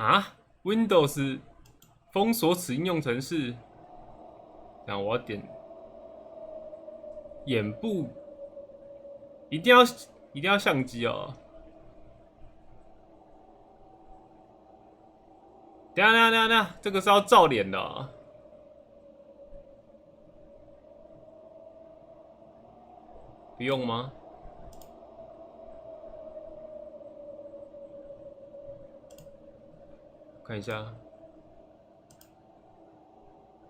啊，Windows 封锁此应用程式。然后我要点眼部，一定要相机哦。等一下，这个是要照脸的哦。不用吗？看一下，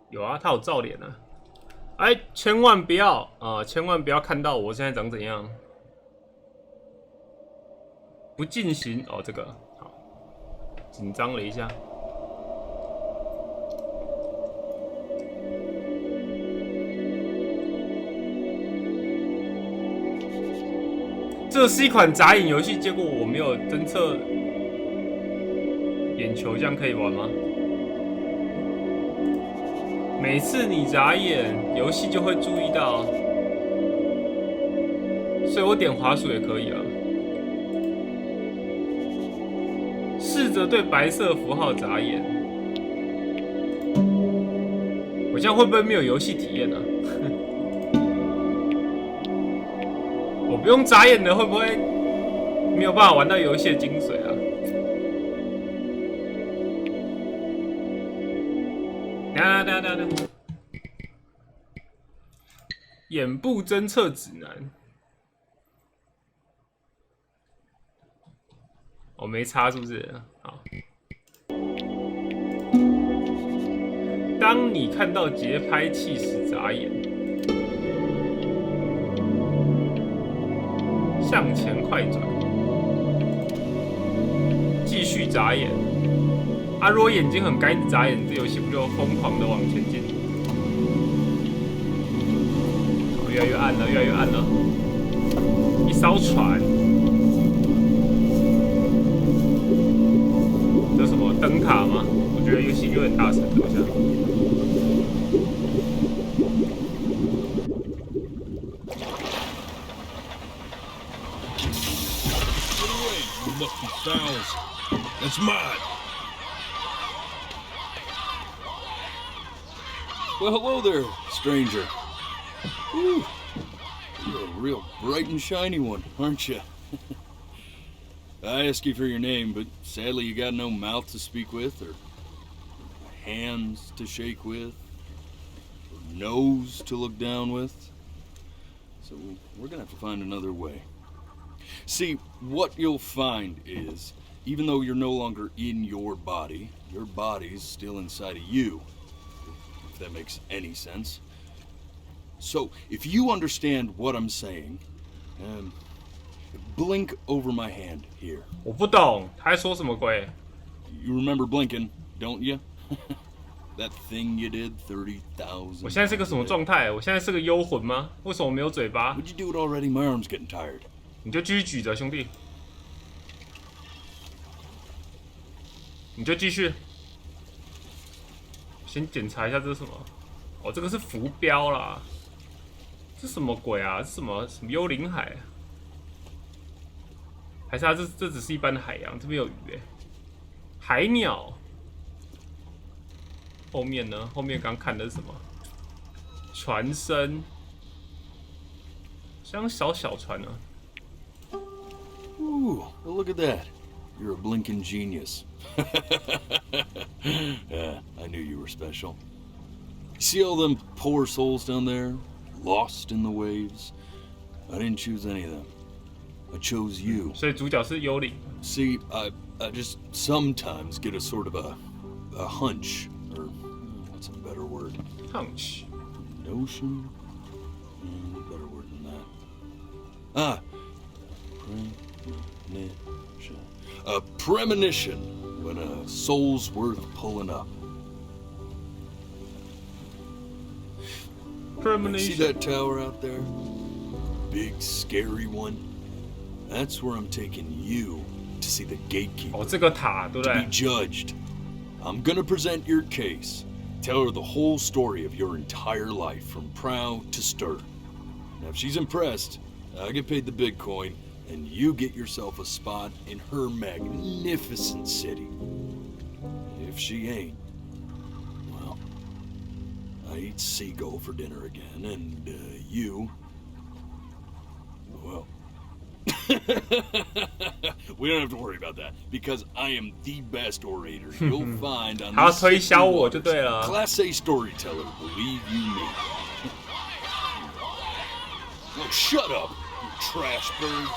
有啊，他有照脸啊。哎，千万不要啊、千万不要看到我现在长怎样。不进行哦，这个好，紧张了一下。这是一款眨眼游戏，结果我没有侦测眼球，这样可以玩吗？每次你眨眼，游戏就会注意到，所以我点滑鼠也可以啊。试着对白色符号眨眼，我这样会不会没有游戏体验呢、啊？我不用眨眼的，会不会没有办法玩到游戏的精髓啊？等下，眼部侦测指南，我没插是不是？好。当你看到节拍器时眨眼，向前快转，继续眨眼。啊，如果眼睛很干，一直眨眼，这游戏不就疯狂的往前进？越来越暗了，越来越暗了。一艘船，这是什么灯塔吗？我觉得游戏有点大声，等一下。That's mine. Well, hello there, stranger. Whew. You're a real bright and shiny one, aren't you? I ask you for your name, but sadly you got no mouth to speak with, or hands to shake with, or nose to look down with. So we're gonna have to find another way. See, what you'll find is, even though you're no longer in your body's still inside of you, if that makes any sense. So, if you understand what I'm saying, blink over my hand here. 我不懂他在说什么鬼。You remember blinking, don't you? That thing you did 30,000. 我现在是个什么状态？我现在是个幽魂吗？为什么没有嘴巴？ Would you do it already? My arm's getting tired. 你就继续举着，兄弟。你就继续。先检查一下这是什么？哦，这个是浮标啦。这什么鬼啊？这什么幽灵海、啊？还是它这只是一般的海洋？这边有鱼诶、海鸟。后面呢？后面刚看的是什么？船身，像小船啊。Ooh, well, look at that. You're a blinking genius. Yeah, I knew you were special. See all them poor souls down there, lost in the waves? I didn't choose any of them. I chose you. 所以主角是幽灵。See, I just sometimes get a sort of a hunch, or what's a better word? Hunch. Notion? Better word than that. A premonition when a soul's worth pulling up. Premonition. See that tower out there? Big, scary one? That's where I'm taking you to see the gatekeeper. 哦，这个塔对不 To 对 be？ judged. I'm gonna present your case. Tell her the whole story of your entire life, from prow to stir. Now, if she's impressed, I get paid the big coin, and you get yourself a spot in her magnificent city. if she ain't, well, I eat seagull for dinner again, and you, well, we don't have to worry about that because I am the best orator you'll find on 他要 this 推 60销我 waters. 就对了。 Class A storyteller, believe you me. Oh, shut up, you trash birds.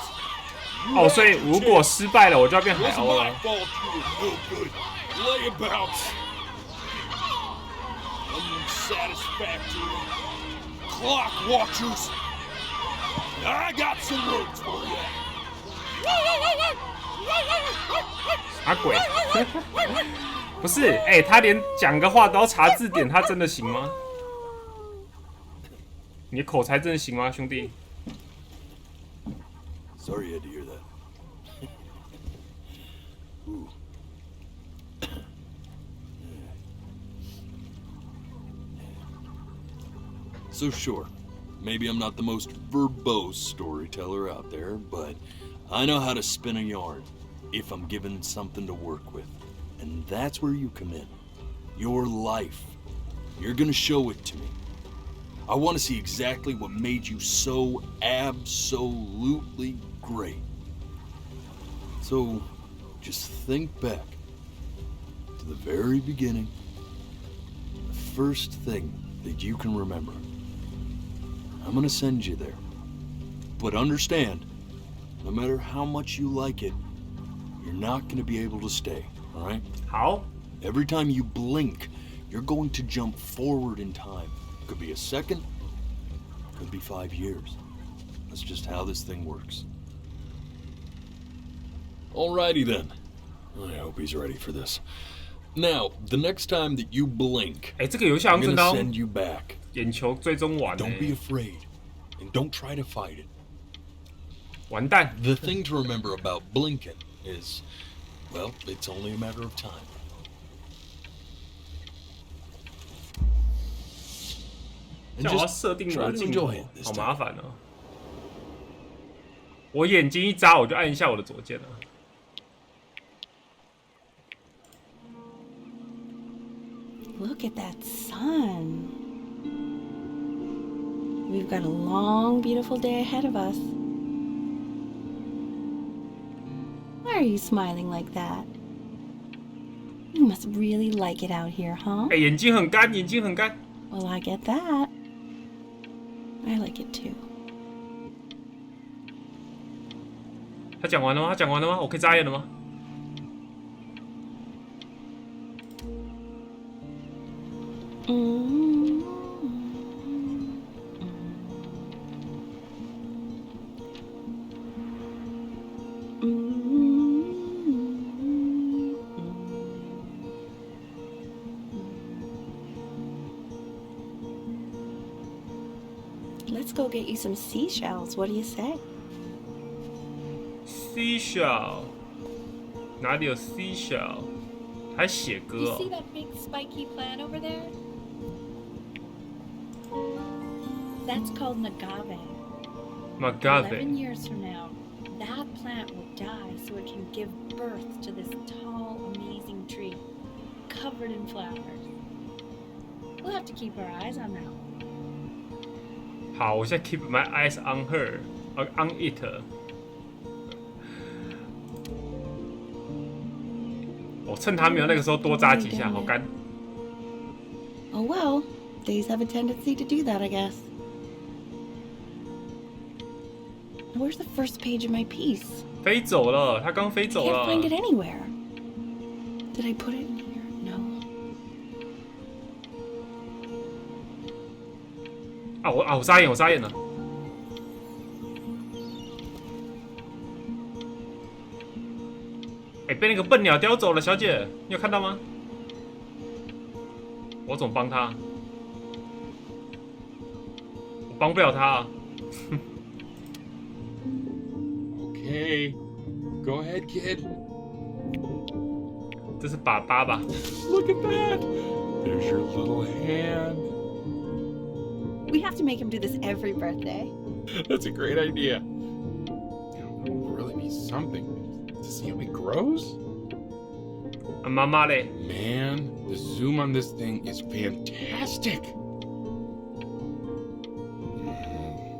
哦，所以如果失败了，我就要变海 It 鸥 was my 了。 fault you were no good. Layabouts. Unsatisfactory. Clock watchers. I got some words for you. 啥鬼？不是，哎、他连讲个话都要查字典，他真的行吗？你的口才真的行吗，兄弟？ Sorry you had to hear that. Ooh. So sure, maybe I'm not the most verbose storyteller out there, but I know how to spin a yarn if I'm given something to work with. And that's where you come in. Your life. You're gonna show it to me. I want to see exactly what made you so absolutely great. So, just think back to the very beginning, the first thing that you can remember. I'm gonna send you there. But understand, no matter how much you like it, you're not gonna be able to stay, alright? 好， Every time you blink, you're going to jump forward in time. Could be a second, could be 5 years. That's just how this thing works. Alrighty then. I hope he's ready for this. Now, the next time that you blink, 哎、这个游戏好 I'm 像真 gonna 的要 send you back. 眼球追踪完、 Don't be 欸， afraid, and don't try to fight it. 完蛋！ The thing to remember about blinking is, well, it's only a matter of time. 这样我要设定我的镜头 try to enjoy it this，好 time. 麻烦哦。我眼睛一眨，我就按一下我的左键了。 Look at that sun. We've got a long, beautiful day ahead of us. Why are you smiling like that? You must really like it out here, huh? 哎、眼睛很干，眼睛很干。 Well, I get that. I like it too. 他讲完了吗？他讲完了吗？我可以眨眼了吗？ Let's go get you some seashells. What do you say? Seashell， 哪里有 seashell？ 还写歌 You 哦 see。that big spiky plant over there? That's called an agave. Magave， 11 years from now, that plant will die so it can give birth to this tall, amazing tree, covered in flowers. We'll have to keep our eyes on that one. 好，我现在 keep my eyes on her， on it。我趁他没有那个时候多扎几下，好干。 Oh well, days have a tendency to do that, I guess. Where's the first page of my piece? 飞走了，他刚飞 I 走 can't 了 find。it anywhere. Did I put it in here? No. 我眨眼，我眨眼了。哎、被那个笨鸟叼走了，小姐，你有看到吗？我怎么帮他？我帮不了他、啊。 Okay. Go ahead, kid. 这是爸爸吧？ Look at that. There's your little hand. We have to make him do this every birthday. That's a great idea. It will really be something to see how he grows. 啊，妈妈嘞？ Man, the zoom on this thing is fantastic.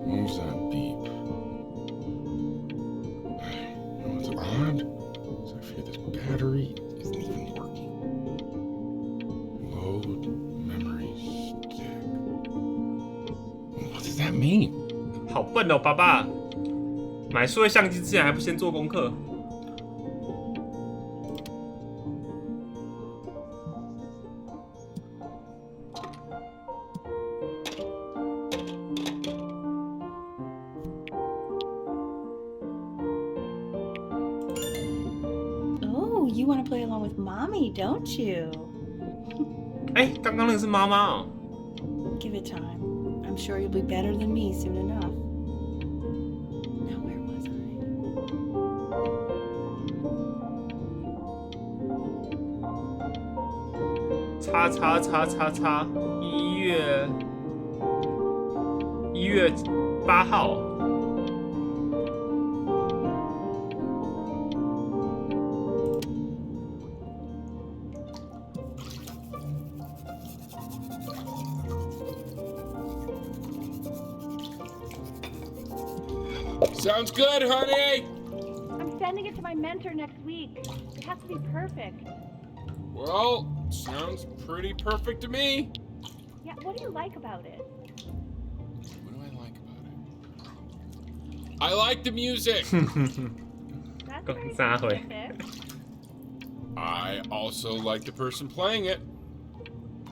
What was that beep? Oh, it's odd. So I fear this battery isn't even working. Load memory stick. What does that mean? 好笨哦，爸爸！买数位相机之前还不先做功课？Oh, you want to play along with Mommy, don't you? 哎，刚刚那个是妈妈哦。 Give it time. I'm sure you'll be better than me soon enough. Now, where was I? 叉叉叉叉叉1月8号。 Sounds good, honey. I'm sending it to my mentor next week. It has to be perfect. Well, sounds pretty perfect to me. Yeah, what do you like about it? What do I like about it? I like the music. That's very 更撒回。 specific. I also like the person playing it.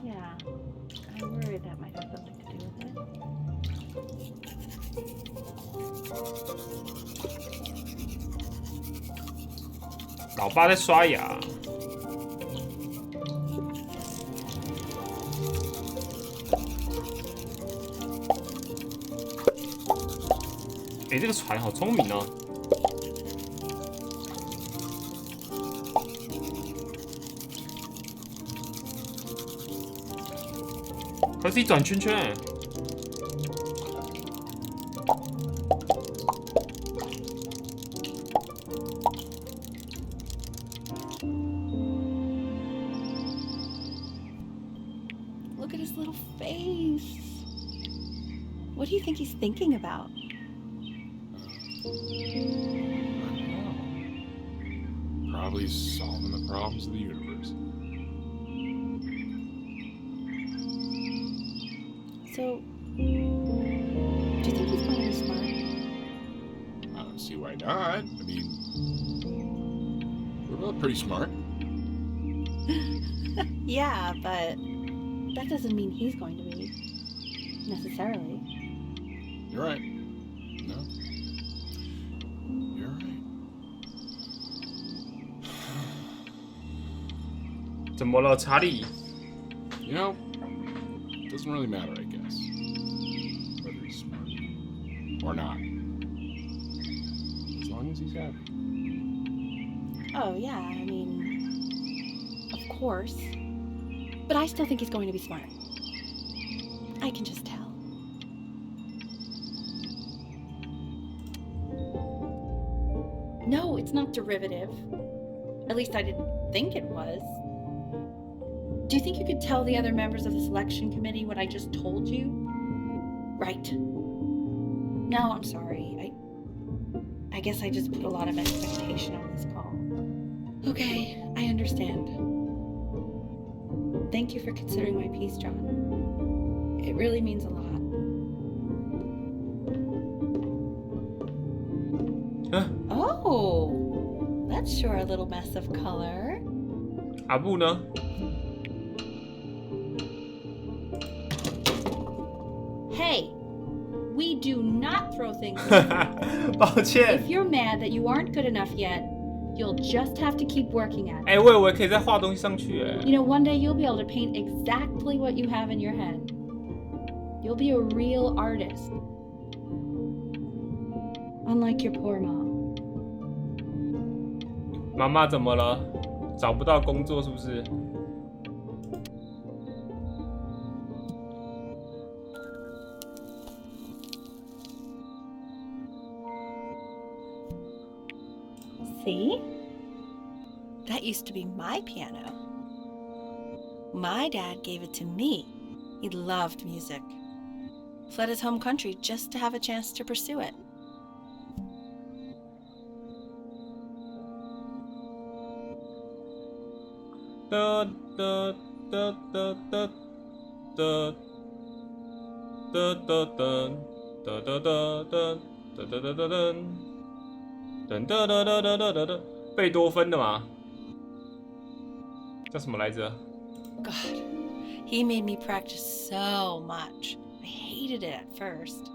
Yeah, I worry that might have something to do with it. 老爸在刷牙。哎，这个船好聪明哦。它是一转圈圈。 Look at his little face. What do you think he's thinking about? Probably solving the problems of the universe. So, do you think he's going to be smart? I don't see why not. I mean, we're both pretty smart. Yeah, but that doesn't mean he's going to be. Necessarily. You're right. No. You're right. 怎么了，查理？ You know, it doesn't really matter, I guess. Whether he's smart or not. As long as he's happy. Oh, yeah, I mean, of course. But I still think he's going to be smart. I can just tell. No, it's not derivative. At least I didn't think it was. Do you think you could tell the other members of the selection committee what I just told you? Right. No, I'm sorry. I guess I just put a lot of expectation on this call. Okay, I understand. Thank you for considering my piece, John. It really means a lot. 啊， Oh, that's sure a little mess of color. 阿布呢？ Hey, we do not throw things away. 抱歉 If。you're mad that you aren't good enough yet, you'll just have to keep working at it. 哎，我以为可以再画东西上去哎。 You know, one day you'll be able to paint exactly what you have in your head. You'll be a real artist. Unlike your poor mom. 妈妈怎么了？找不到工作是不是？ See? That used to be my piano. My dad gave it to me. He loved music. Fled his home country just to have a chance to pursue it. Da da da da da da da da da da da da da哒哒哒哒噔，噔哒哒哒哒哒哒哒，贝多芬的嘛，叫什么来着？ God, he made me practice so much. I hated it at first.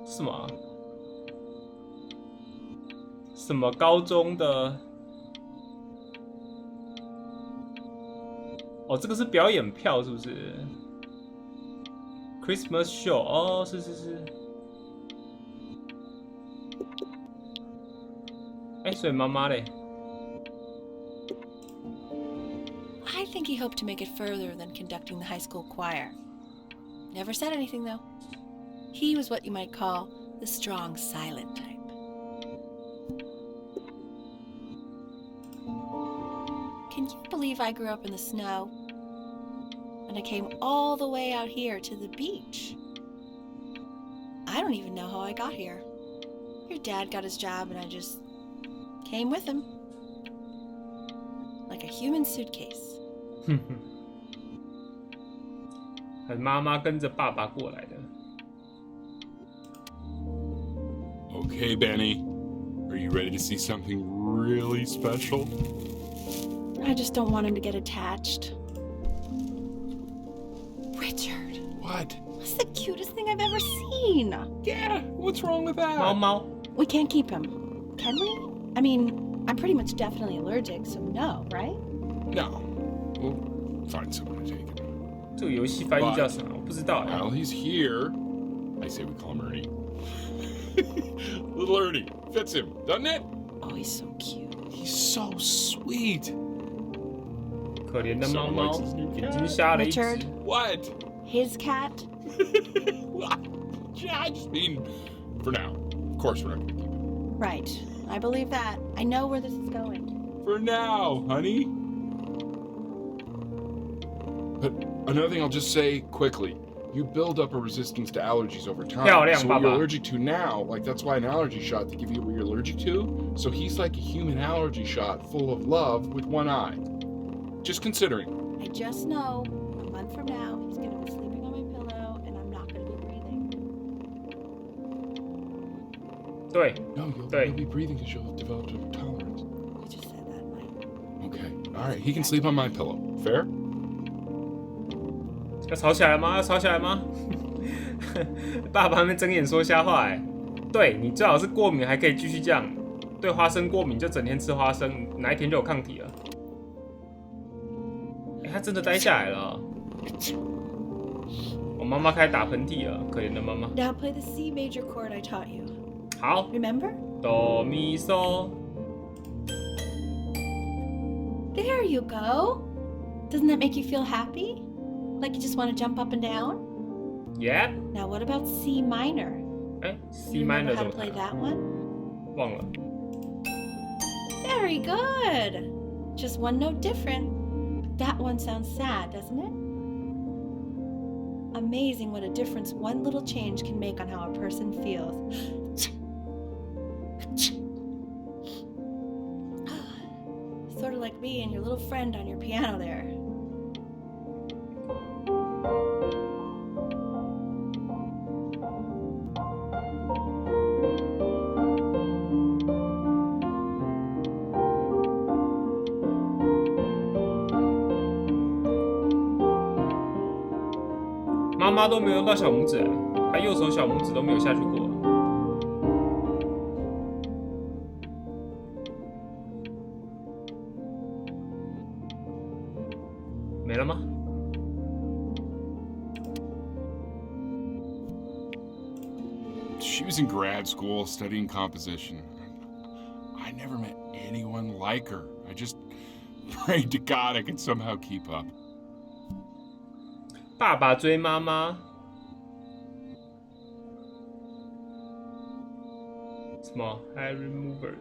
什么啊？什么高中的？哦，这个是表演票是不是 ？Christmas show 哦，是是是。哎，所以妈妈嘞？ I think he hoped to make it further than conducting the high school choir. Never said anything, though. He was what you might call the strong, silent type. Can you believe I grew up in the snow? And I came all the way out here to the beach. I don't even know how I got here. Your dad got his job and I just came with him. Like a human suitcase. 哼哼，还是妈妈跟着爸爸过来的。 Okay, Benny. Are you ready to see something really special? I just don't want him to get attached. Richard, What? that's the cutest thing I've ever seen. Yeah, what's wrong with that? 猫猫， We can't keep him, can we? I mean, I'm pretty much definitely allergic, so no, right? No. We'll find someone to take him. 这个游戏翻译叫什么？我不知道哎。 While he's here, I say we call him Ernie. Little Ernie. Fits him, doesn't it? Oh, he's so cute. He's so sweet. 可怜的猫猫，眼睛瞎了一只。 Richard. What? His cat? Yeah, I just mean, for now. Of course we're not going to keep him. Right. I believe that. I know where this is going. For now, honey. But another thing I'll just say quickly. You build up a resistance to allergies over time. 漂亮， So what 爸爸。 you're allergic to now, like that's why an allergy shot to give you what you're allergic to. So he's like a human allergy shot full of love with one eye. Just considering. I just know a month from now, he's going to be sleeping on my pillow and I'm not going to be breathing. 对， No, you'll be breathing because you'll have developed a tolerance. You just said that, Mike. Okay. All right. He can sleep on my pillow. Fair? 要吵起来吗？要吵起来吗？爸爸还没睁眼说瞎话哎。对你最好是过敏还可以继续这样，对花生过敏就整天吃花生，哪一天就有抗体了。哎，他真的呆下来了。我妈妈开始打喷嚏了，可怜的妈妈。 Now play the C major chord I taught you. 好， Remember? 哆咪嗦。 There you go. Doesn't that make you feel happy? Like you just want to jump up and down? Yeah。 Now what about C minor? 哎 ，C You remember minor how 怎 to 么 play 弹？ that one? 忘了。 Very good. Just one note different. That one sounds sad, doesn't it? Amazing what a difference one little change can make on how a person feels. Sort of like me and your little friend on your piano there. “妈妈都没有用到小拇指，她右手小拇指都没有下去过。没了吗？ She was in grad school studying composition. I never met anyone like her. I just prayed to God I could somehow keep up. 爸爸追妈妈，么 hair remover，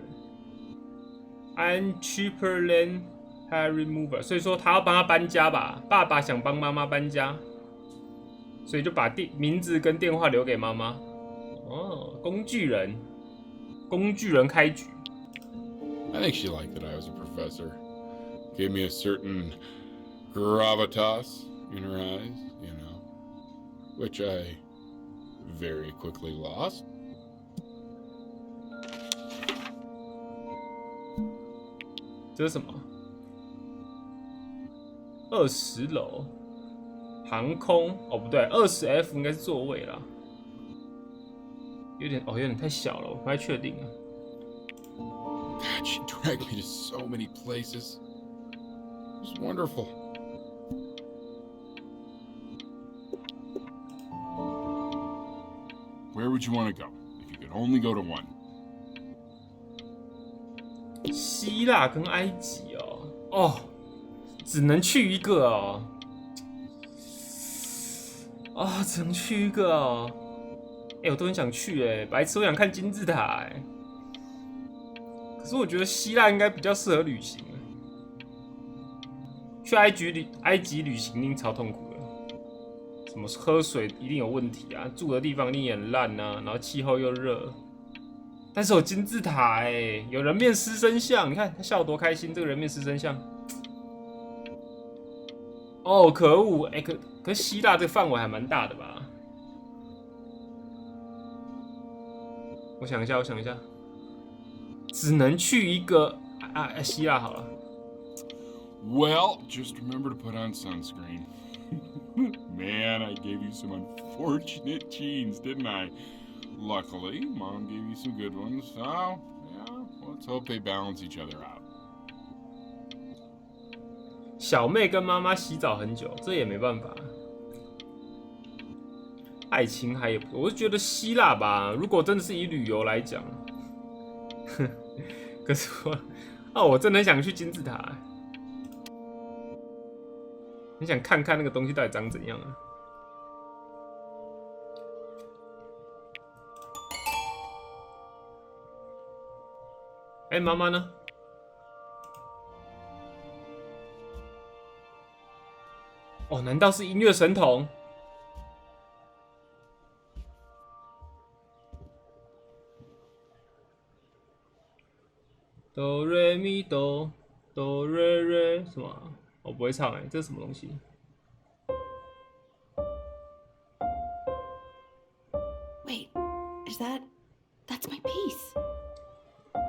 I'm cheaper than hair remover， 所以说他要帮他搬家吧？爸爸想帮妈妈搬家，所以就把名字跟电话留给妈妈。哦，工具人开局。I think she liked that I was a professor. Gave me a certain gravitas in her eyes, you know, which I very quickly lost. 这是什么？20楼，航空哦，不对，20F 应该是座位啦。有点太小了，我不太确定啊。God, she dragged me to so many places. It was wonderful. Where would you want to go if you could only go to one? 希腊跟埃及哦，只能去一个哦，只能去一个哦。我都很想去白痴，我想看金字塔可是我觉得希腊应该比较适合旅行。去埃及旅行一定超痛苦的，什么喝水一定有问题啊，住的地方一定也很烂啊，然后气候又热。但是有金字塔有人面狮身像，你看他笑得多开心，这个人面狮身像。哦，可恶，可是希腊这个范围还蛮大的吧？我想一下，只能去一个希腊好了。Well, just remember to put on sunscreen. Man, I gave you some unfortunate genes, didn't I? Luckily, Mom gave you some good ones, so yeah, let's hope they balance each other out. 小妹跟妈妈洗澡很久，这也没办法。爱琴海也不，我是觉得希腊吧，如果真的是以旅游来讲，可是我真的很想去金字塔，很想看看那个东西到底长怎样啊。妈妈呢？哦，难道是音乐神童？哆瑞咪哆，哆瑞瑞什么？我不会唱这是什么东西 Wait, that's my piece.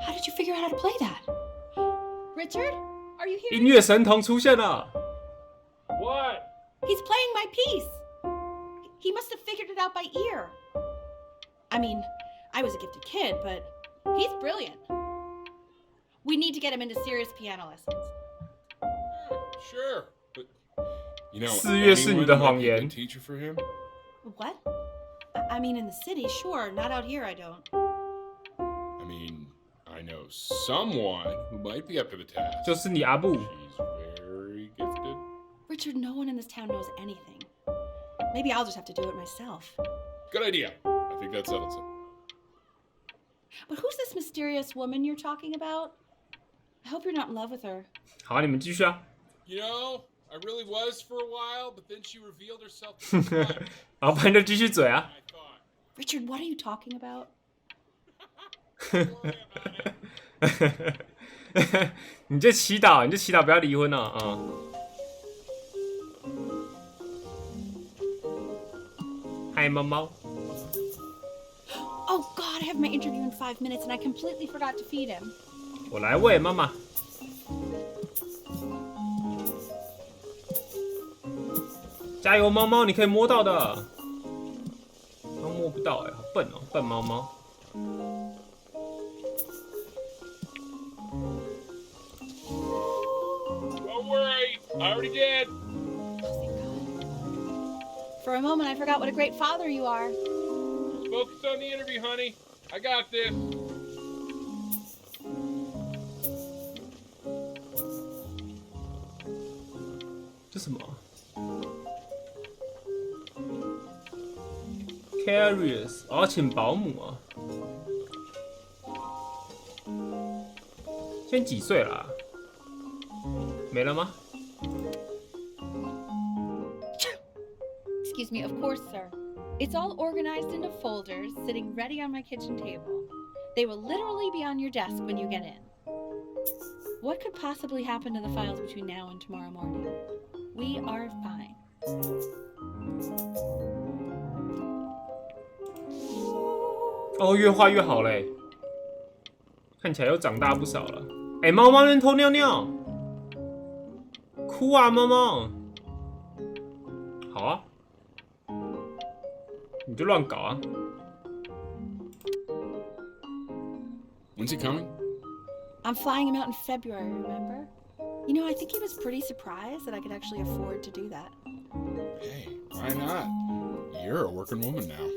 How did you figure out how to play that? Richard, are you here? 音乐神童出现了。What? He's playing my piece. He must have figured it out by ear. I mean, I was a gifted kid, but he's brilliant. We need to get him into serious piano lessons. Sure, but you know, 4月是你的谎言。 anyone might be a good teacher for him? What? I mean, in the city, sure. Not out here, I don't. I mean, I know someone who might be up to the task. 就是你阿布。 She's very gifted. Richard, no one in this town knows anything. Maybe I'll just have to do it myself. Good idea. I think that settles it. But who's this mysterious woman you're talking about? I hope you're not in love with her. 好，你们继续啊。 You know, I really was for a while, but then she revealed herself to me. 然后不然就继续嘴啊。 I thought, Richard, what are you talking about? don't worry about it. 你就祈祷，不要离婚了啊。嗨，猫猫。 Oh, God, I have my interview in 5 minutes and I completely forgot to feed him. 我来喂妈妈。加油，猫猫，你可以摸到的。它摸不到好笨哦，笨猫猫。 Don't worry, I already did. For a moment, I forgot what a great father you are. Focus on the interview, honey. I got this. 这什么 ？Carriers， 请保姆啊。现在几岁了啊？没了吗？ Excuse me, of course, sir. It's all organized into folders, sitting ready on my kitchen table. They will literally be on your desk when you get in. What could possibly happen to the files between now and tomorrow morning? We are fine. 哦，越画越好嘞，看起来又长大不少了。哎，猫猫能偷尿尿，哭啊，猫猫。好啊，你就乱搞啊。 When's he coming? I'm flying him out in February, remember? You know, I think he was pretty surprised that I could actually afford to do that. Hey, why not? You're a working woman now.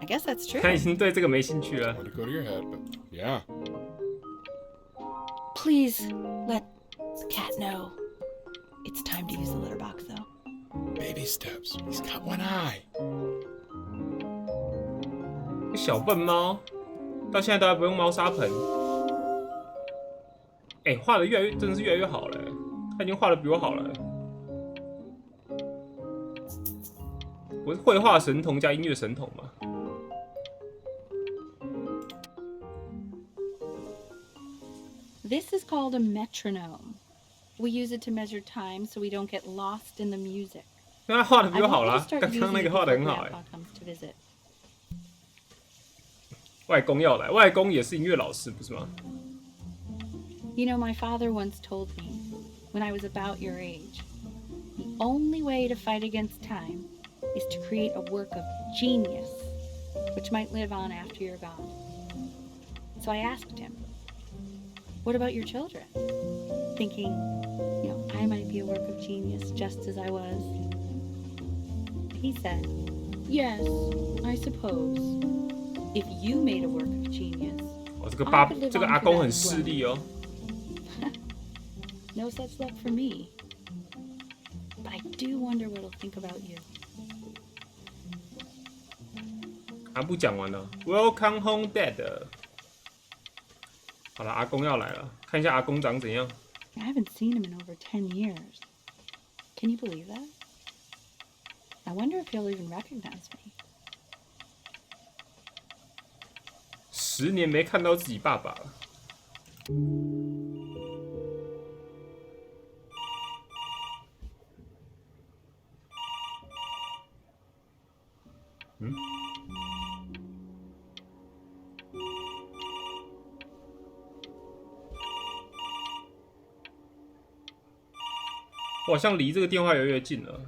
I guess that's true. 他已经对这个没兴趣了。 Let it go to your head, but yeah. Please let the cat know. It's time to use the litter box, though. Baby steps. He's got one eye. 小笨猫，到现在都还不用猫砂盆。哎，画的真的是越来越好了，他已经画的比我好了。我是绘画神童加音乐神童嘛。 This is called a metronome. We use it to measure time so we don't get lost in the music. 因为他画的比 I 我好 want you 啦 to，start 刚 using 刚那 it 个画的 before 很好哎。 Grandpa comes to visit. 外公要来，外公也是音乐老师不是吗？ You know, my father once told me, when I was about your age, the only way to fight against time is to create a work of genius, which might live on after you're gone. So I asked him, what about your children? Thinking, you know, I might be a work of genius just as I was. He said, yes, I suppose. If you made a work of genius, 哦，这个 I could live 这个 on 阿 to 公 that 很 as 势 well. 利哦。 No such luck for me. But I do wonder what he'll think about you. 阿布讲完了 ，Welcome home, Dad。好了，阿公要来了，看一下阿公长怎样。 I haven't seen him in over 10 years. Can you believe that? I wonder if he'll even recognize me. 10年没看到自己爸爸了。嗯？我好像离这个电话越来越近了。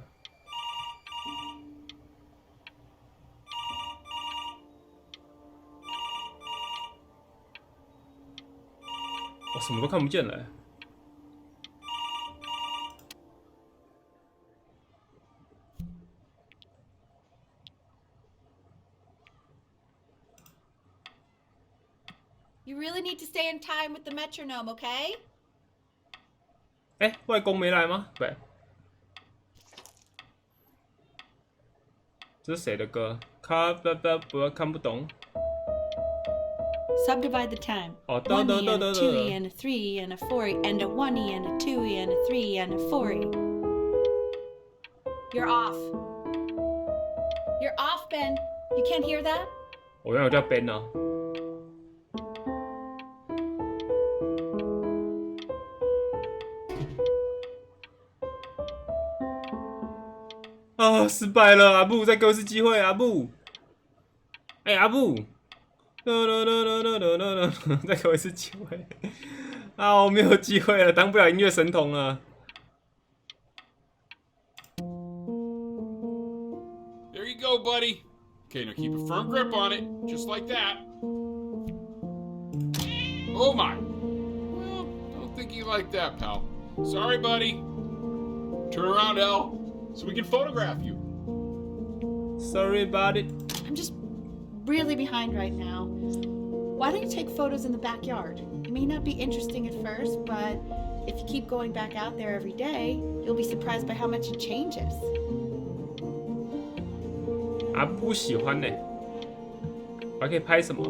我什么都看不见了。 You really need to stay in time with the metronome, okay? 哎，外公没来吗？对，这是谁的歌？看不懂。 Subdivide the time. 哦， 1e and a 2e and a 3e and a 4e and a 1e and a 2e and a 3e and a 4e. You're off. You're off, Ben. You can't hear that? 我原来叫 Ben 啊。啊，失败了！阿布，再给我一次机会，阿布。哎、阿布，再给我一次机会。啊，我没有机会了，当不了音乐神童了。 There you go, buddy. Okay, now keep a firm grip on it, just like that. Oh my. Well, don't think you like that, pal. Sorry, buddy. Turn around, Elle, so we can photograph you. Sorry about it. I'm just really behind right now. Why don't you take photos in the backyard? It may not be interesting at first, but if you keep going back out there every day, you'll be surprised by how much it changes. 阿布不喜欢呢、我还可以拍什么？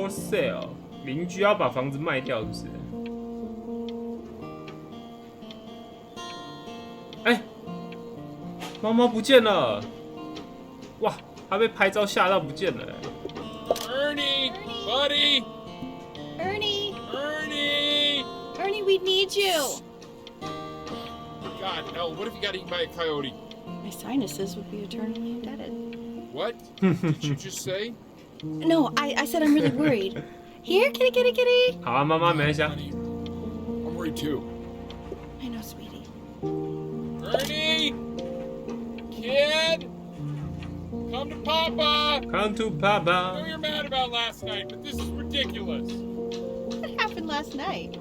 for sale， 邻居要把房子卖掉，是不是？哎，猫猫不见了！哇，它被拍照吓到不见了。Ernie, buddy, Ernie! Ernie! Ernie, we need you! God, no, what if you got eaten by a coyote? My sinuses would be eternally indebted. What did you just say? No, I said I'm really worried. Here, kitty, kitty, kitty! 好啊，妈妈没关系啊。 Honey, I'm worried too. I know, sweetie. Ernie! Kid! Come to Papa! Come to I know Papa。 you're mad about last night, but this is ridiculous. What happened last night?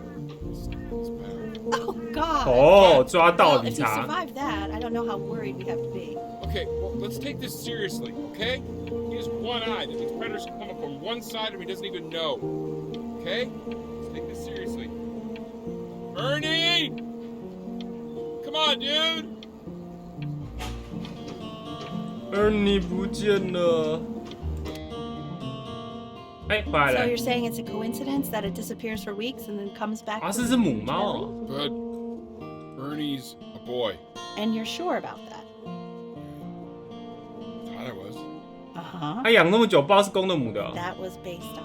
It's bad. Oh, God. 哦，抓到 Well, 理 if you 查。 survive that, I don't know how worried we have to be. Okay, well, let's take this seriously, okay? He has one eye. That means predators can come up on one side of him he doesn't even know. Okay? Let's take this seriously. Ernie! Come on, dude! Ernie 不见了。哎，回来 So 了 you're。saying it's a coincidence that it disappears for weeks and then comes back? 啊， to 这是母猫哦。 But Ernie's a boy. And you're sure about that? Thought I was. Uh-huh. 它养那么久，不知道是公的母的哦。 That was based on...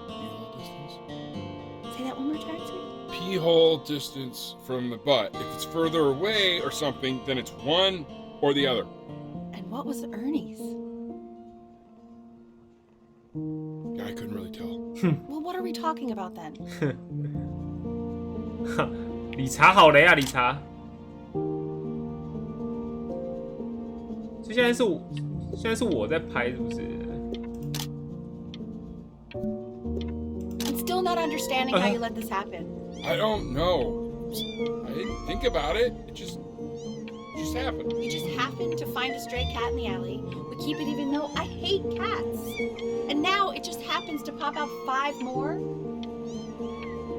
Pee-hole distance? Say that one more time, sweetie. Pee-hole distance from the butt. If it's further away or something, then it's one or the other. And what was Ernie's? I couldn't really tell. Well, what are we talking about then? 理查好雷啊，理查。所以现在是我在拍，是不是？ I'm still not understanding how you let this happen. I don't know. I didn't think about it. It just happened. You just happened to find a stray cat in the alley. We keep it even though I hate cats. And now it just happens to pop out 5 more?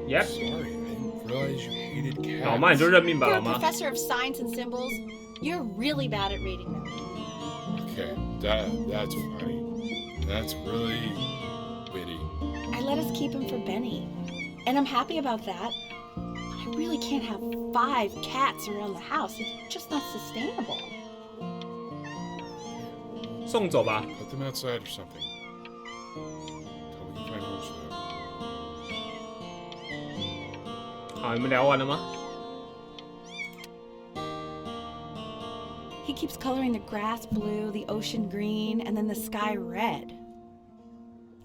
Yep。 Sorry, I didn't realize you hated cats. 老妈你就认命吧， For 老 a 妈。 professor of signs and symbols, you're really bad at reading them. Okay, that's funny. That's really witty. I let us keep him for Benny. And I'm happy about that. But I really can't have 5 cats around the house. It's just not sustainable. 送走吧。 Put them outside or something. Until we can find homes for them. 好，你们聊完了吗？ He keeps coloring the grass blue, the ocean green, and then the sky red.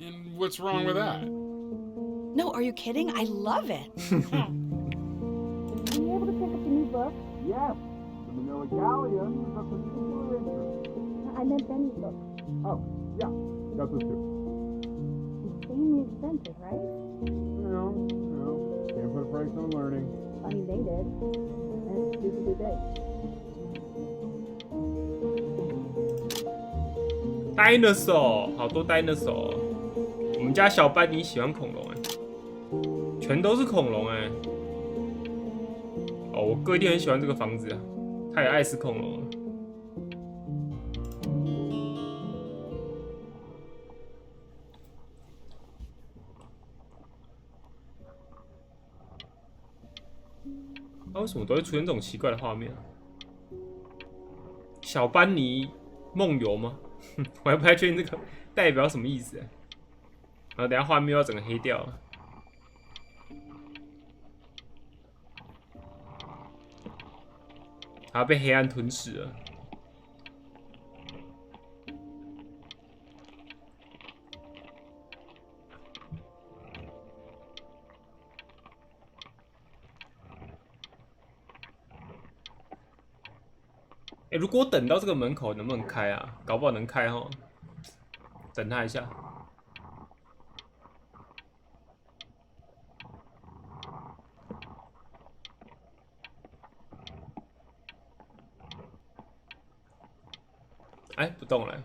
And what's wrong with that? No, are you kidding? I love it. Were you able to pick up the new book? Yes, the Manila Galleon is of particular interest. I meant Benny's book. Oh, yeah, got those two. Insanely expensive, right? No, can't put a price on learning. I mean, they did. And it's stupidly big. Dinosaur， 好多 Dinosaur 哦。我们家小班尼喜欢恐龙哎，全都是恐龙哎。哦，我哥一定很喜欢这个房子啊，他也爱死恐龙了。他为什么都会出现这种奇怪的画面啊？小班尼梦游吗？我还不太确定这个代表什么意思。然后等一下画面要整个黑掉了。它被黑暗吞噬了。如果我等到这个门口能不能开啊？搞不好能开齁。等他一下。哎，不动了。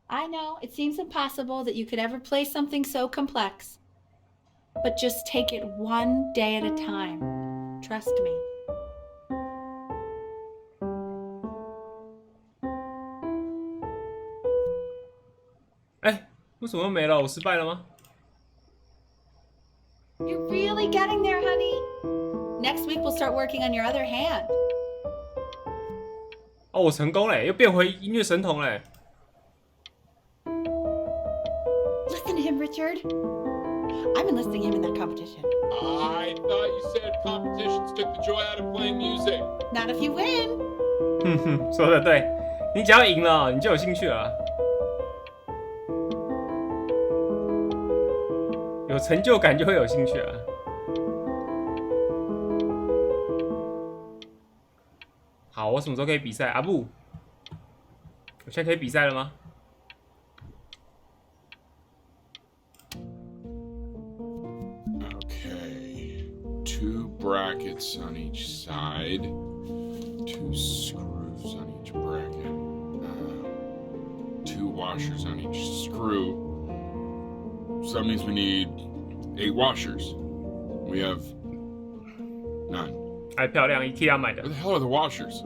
I know, it seems impossible that you could ever play something so complex. But just take it one day at a time. Trust me. 为什么又没了？我失败了吗？ You're really getting there, honey. Next week we'll start working on your other hand. 哦，我成功嘞，又变回音乐神童嘞。 Listen to him, Richard. I'm enlisting him in that competition. I thought you said competitions took the joy out of playing music. Not if you win. 哼哼，说的对，你只要赢了，你就有兴趣了。有成就感就会有兴趣了。好，我什么时候可以比赛？阿布，我现在可以比赛了吗？ Okay. 2 brackets on each side. 2 screws on each bracket. 2 washers on each screw. So that means we need 8 washers. We have 9. 还漂亮，IKEA 买的 Where。the hell are the washers?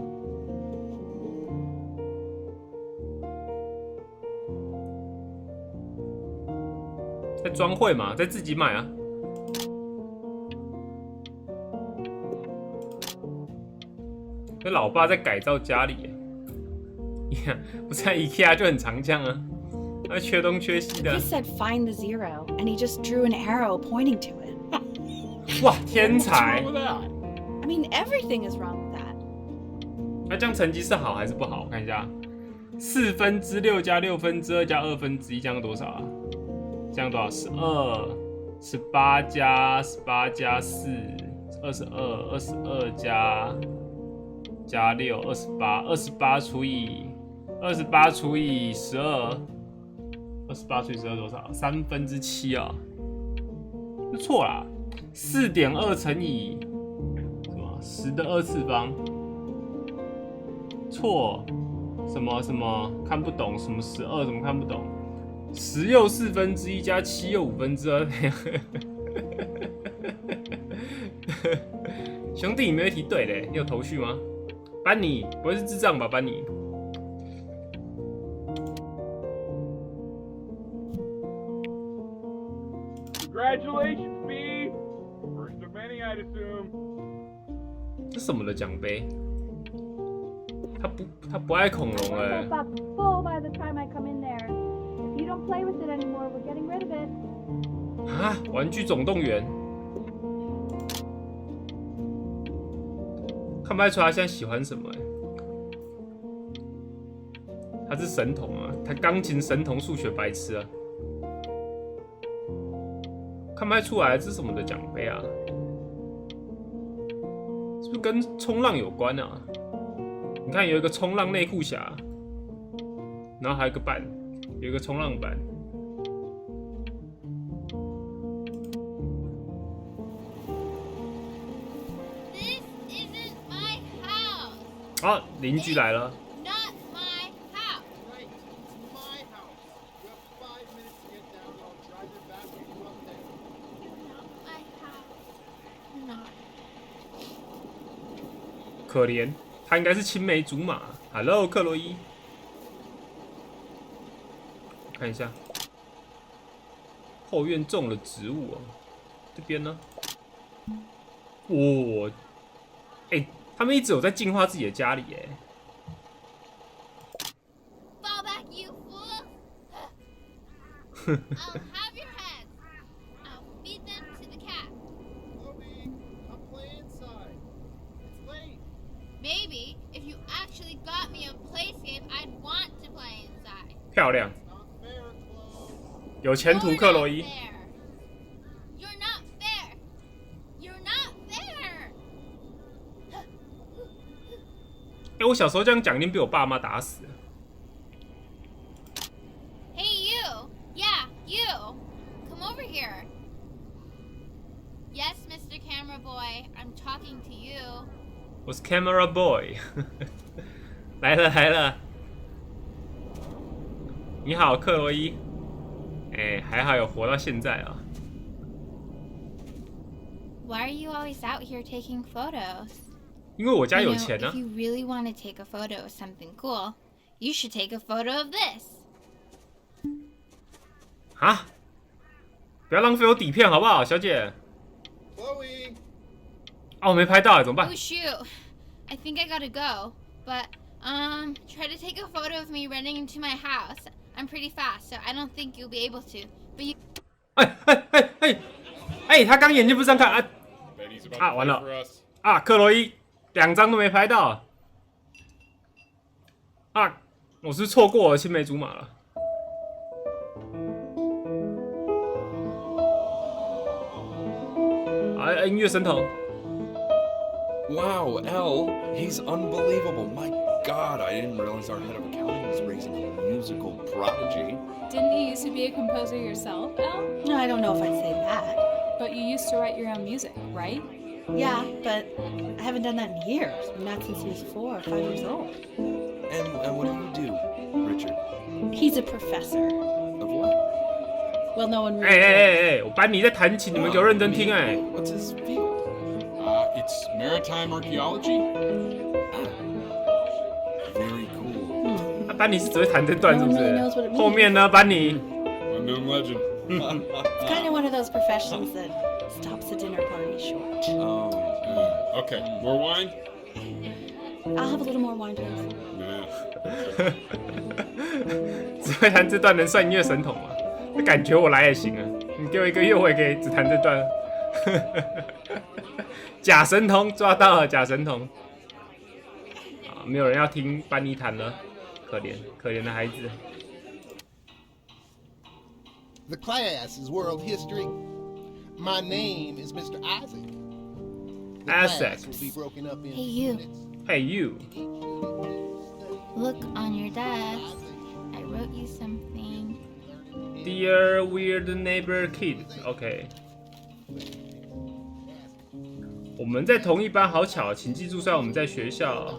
在专柜嘛，在自己买啊。那老爸在改造家里耶，不在 IKEA 就很常这样啊，他缺东缺西 You 的。 just said find the zero, and he just drew an arrow pointing to it. 哇，天 What's 才 wrong！with that? I mean, everything is wrong with that. 那这样成绩是好还是不好？我看一下，6/4加2/2加1/2，这样多少啊？这样多少？12，18加4，22加6，28除以12，28除以12多少？7/3啊？是错啦，4.2乘以什么10的2次方？错，什么看不懂？什么12？什么看不懂？10又1/4加7又2/2。兄弟，你没有一题对的，你有头绪吗？班尼，不会是智障吧？班尼。 Congratulations, B! First of many, I'd assume. 这什么的奖杯？他不爱恐龙哎、 Up full by the time I come in there. If you don't play with it anymore, we're getting rid of it. 啊！玩具总动员，看不太出来他现在喜欢什么哎、他是神童啊，他钢琴神童，数学白痴啊，看不太出来这是什么的奖杯啊？是不是跟冲浪有关啊？你看有一个冲浪内裤侠，然后还有一个板，有一个冲浪板。 This isn't my house. 啊，邻居来了。 Not my house. Right, it's my house. You have 5 minutes to get down, and I'll drive your back when you up there. Not my house. Not. 可怜，他应该是青梅竹马。Hello， 克洛伊，看一下，后院种了植物哦。这边呢？哦，哎、他们一直有在净化自己的家里耶。 Fall back, you fool. I'll have your heads. I'll feed them to the cat. Obi, come play inside. It's late. Maybe if you actually got me a playscape, I'd want to play inside. 漂亮， Not fair, Chloe. 有前途， You're 克 not 洛伊。 fair. You're not fair. You're not fair. 哎、我小时候这样讲，一定被我爸妈打死了。 Hey, you! Yeah, you! Come over here. Yes, Mr. Camera Boy, I'm talking to you. 我是 Camera Boy， 来了来了。你好，克洛伊。哎、还好有活到现在啊。 Why are you always out here taking photos? 因为我家 You 有 know, 钱啊 if。you really want to take a photo of something cool, you should take a photo of this. 啊！不要浪费我底片好不好，小姐？ Chloe! 啊，我没拍到，怎么办 Oh shoot. I think I gotta go. But, try to take a photo of me running into my house. I'm pretty fast, so I don't think you'll be able to. But you 哎，他刚眼睛不是这样看啊 Betty's about 啊， to 完 play 了 for us. 啊！克洛伊2张都没拍到啊！我是错过了青梅竹马了。啊，音乐神童。 Wow, L, he's unbelievable. My God, I didn't realize our head of accounting was raising a musical prodigy. Didn't you used to be a composer yourself, Elle? No, I don't know if I'd say that. But you used to write your own music, right? Yeah, but I haven't done that in years. Not since he was 4 or 5 years old. And what do you do, Richard? He's a professor. Of what? Well, no one 哎 really. 哎哎哎，我班尼在弹琴，你们给我认真听哎。 What's his field? It's maritime archaeology. Very cool. 啊，班尼是只会弹这段是不 No one really knows what it 是？ means. 后面呢，班尼？ Unknown legend. It's kind of one of those professions that stops a dinner party short. Oh, Okay, more wine? I'll have a little more wine, please. Nah. 只会弹这段能算音乐神童吗？这感觉我来也行啊！你给我1个月，我也可以只弹这段。假神童抓到了，假神童。啊，没有人要听班尼弹了，可怜可怜的孩子。 The class is world history. My name is Mr. Isaac. The Isaac. class will be broken up into Hey, you. units. Hey you， look on your desk. I wrote you something. Dear weird neighbor kid，OK、我们在同一班，好巧，请记住，虽然我们在学校，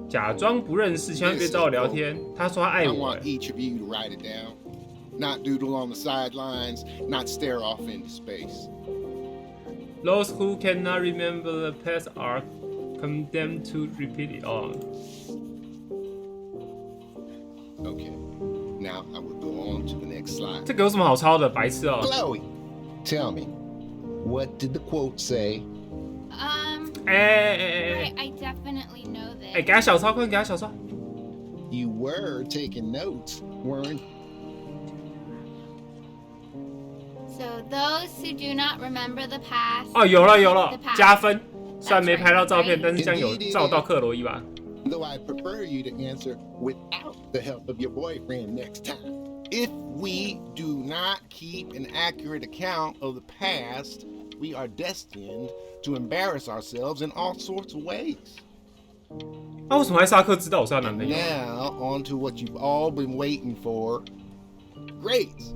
假装不认识，千万别找我聊天。他说他爱 I 我 want each of you to write it down. Not doodle on the sidelines, not stare off into space. Those who cannot remember the past are condemned to repeat it all. Okay. Now I will go on to the next slide. 这个有什么好抄的？白痴哦、 Chloe, tell me, what did the quote say? 哎， I definitely know this. 给他小抄，快点给他小抄。 You were taking notes, weren't? So those who do not remember the past. 哦，有了有了 The，past. 加分。虽然没拍到照片，但是这样有照到克洛伊吧？ Though I prefer you to answer without the help of your boyfriend next time. If we do not keep an accurate account of the past, we are destined to embarrass ourselves in all sorts of ways. 那为什么艾萨克知道我是她男朋友？ Now, on to what you've all been waiting for. Grades.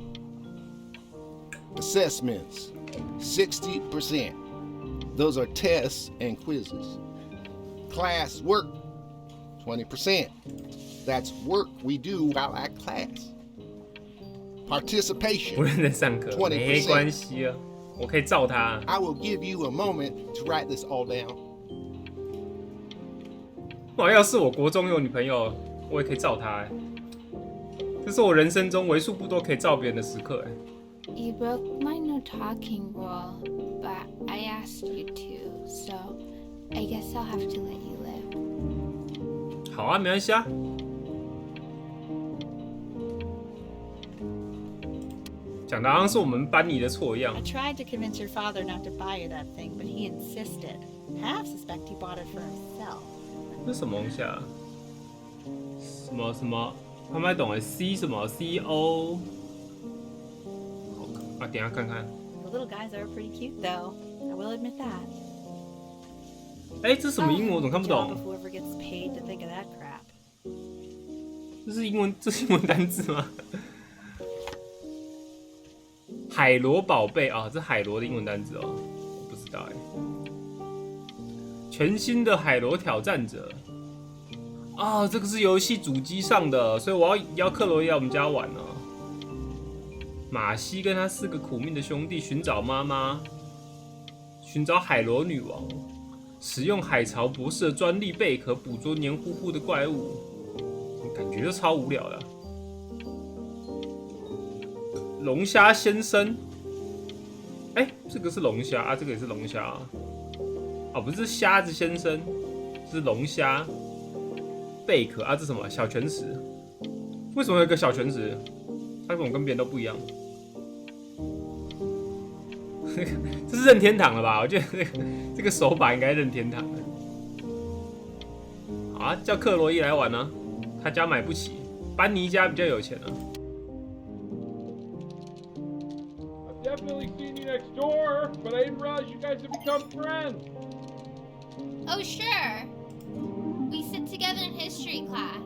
Assessments. 60%. Those are tests and quizzes. Class work. 20%. That's work we do while at class. 不 Participation. 认真上课， 20%没关系啊，我可以照他。 I will give you a moment to write this all down. 哇，要是我国中有女朋友，我也可以照她、欸。这是我人生中为数不多可以照别人的时刻、欸。 You broke my no talking rule, but I asked you to, so I guess I'll have to let you live. 好啊，没关系啊。讲的好像是我们班尼的错一样 I。tried to convince your father not to buy you that thing, but he insisted. Half suspect he bought it for himself. 这是什么东西啊？什么什么？他们还懂哎，C 什么 CO？ 啊，等一下看看。 The little guys are pretty cute, though. I will admit that. 哎，这是什么英文？我怎么看不 Job 懂？ of whoever gets paid to think of that crap. 这是英文，这是英文单字吗？海螺宝贝啊，这海螺的英文单字哦，我不知道哎。全新的海螺挑战者啊，这个是游戏主机上的，所以我要邀克罗伊来我们家玩哦。马西跟他4个苦命的兄弟寻找妈妈，寻找海螺女王，使用海潮博士的专利贝壳捕捉黏糊糊的怪物，感觉就超无聊的啊。龙虾先生。哎，这个是龙虾啊，这个也是龙虾啊。哦，不是虾子先生，是龙虾。贝壳啊，这是什么？小泉石。为什么有一个小泉石？它怎么跟别人都不一样？这是任天堂了吧？我觉得这个手把应该任天堂的。好啊，叫克洛伊来玩啊，他家买不起，班尼家比较有钱啊。I've definitely seen you next door, but I didn't realize you guys have become friends. Oh, sure. We sit together in history class.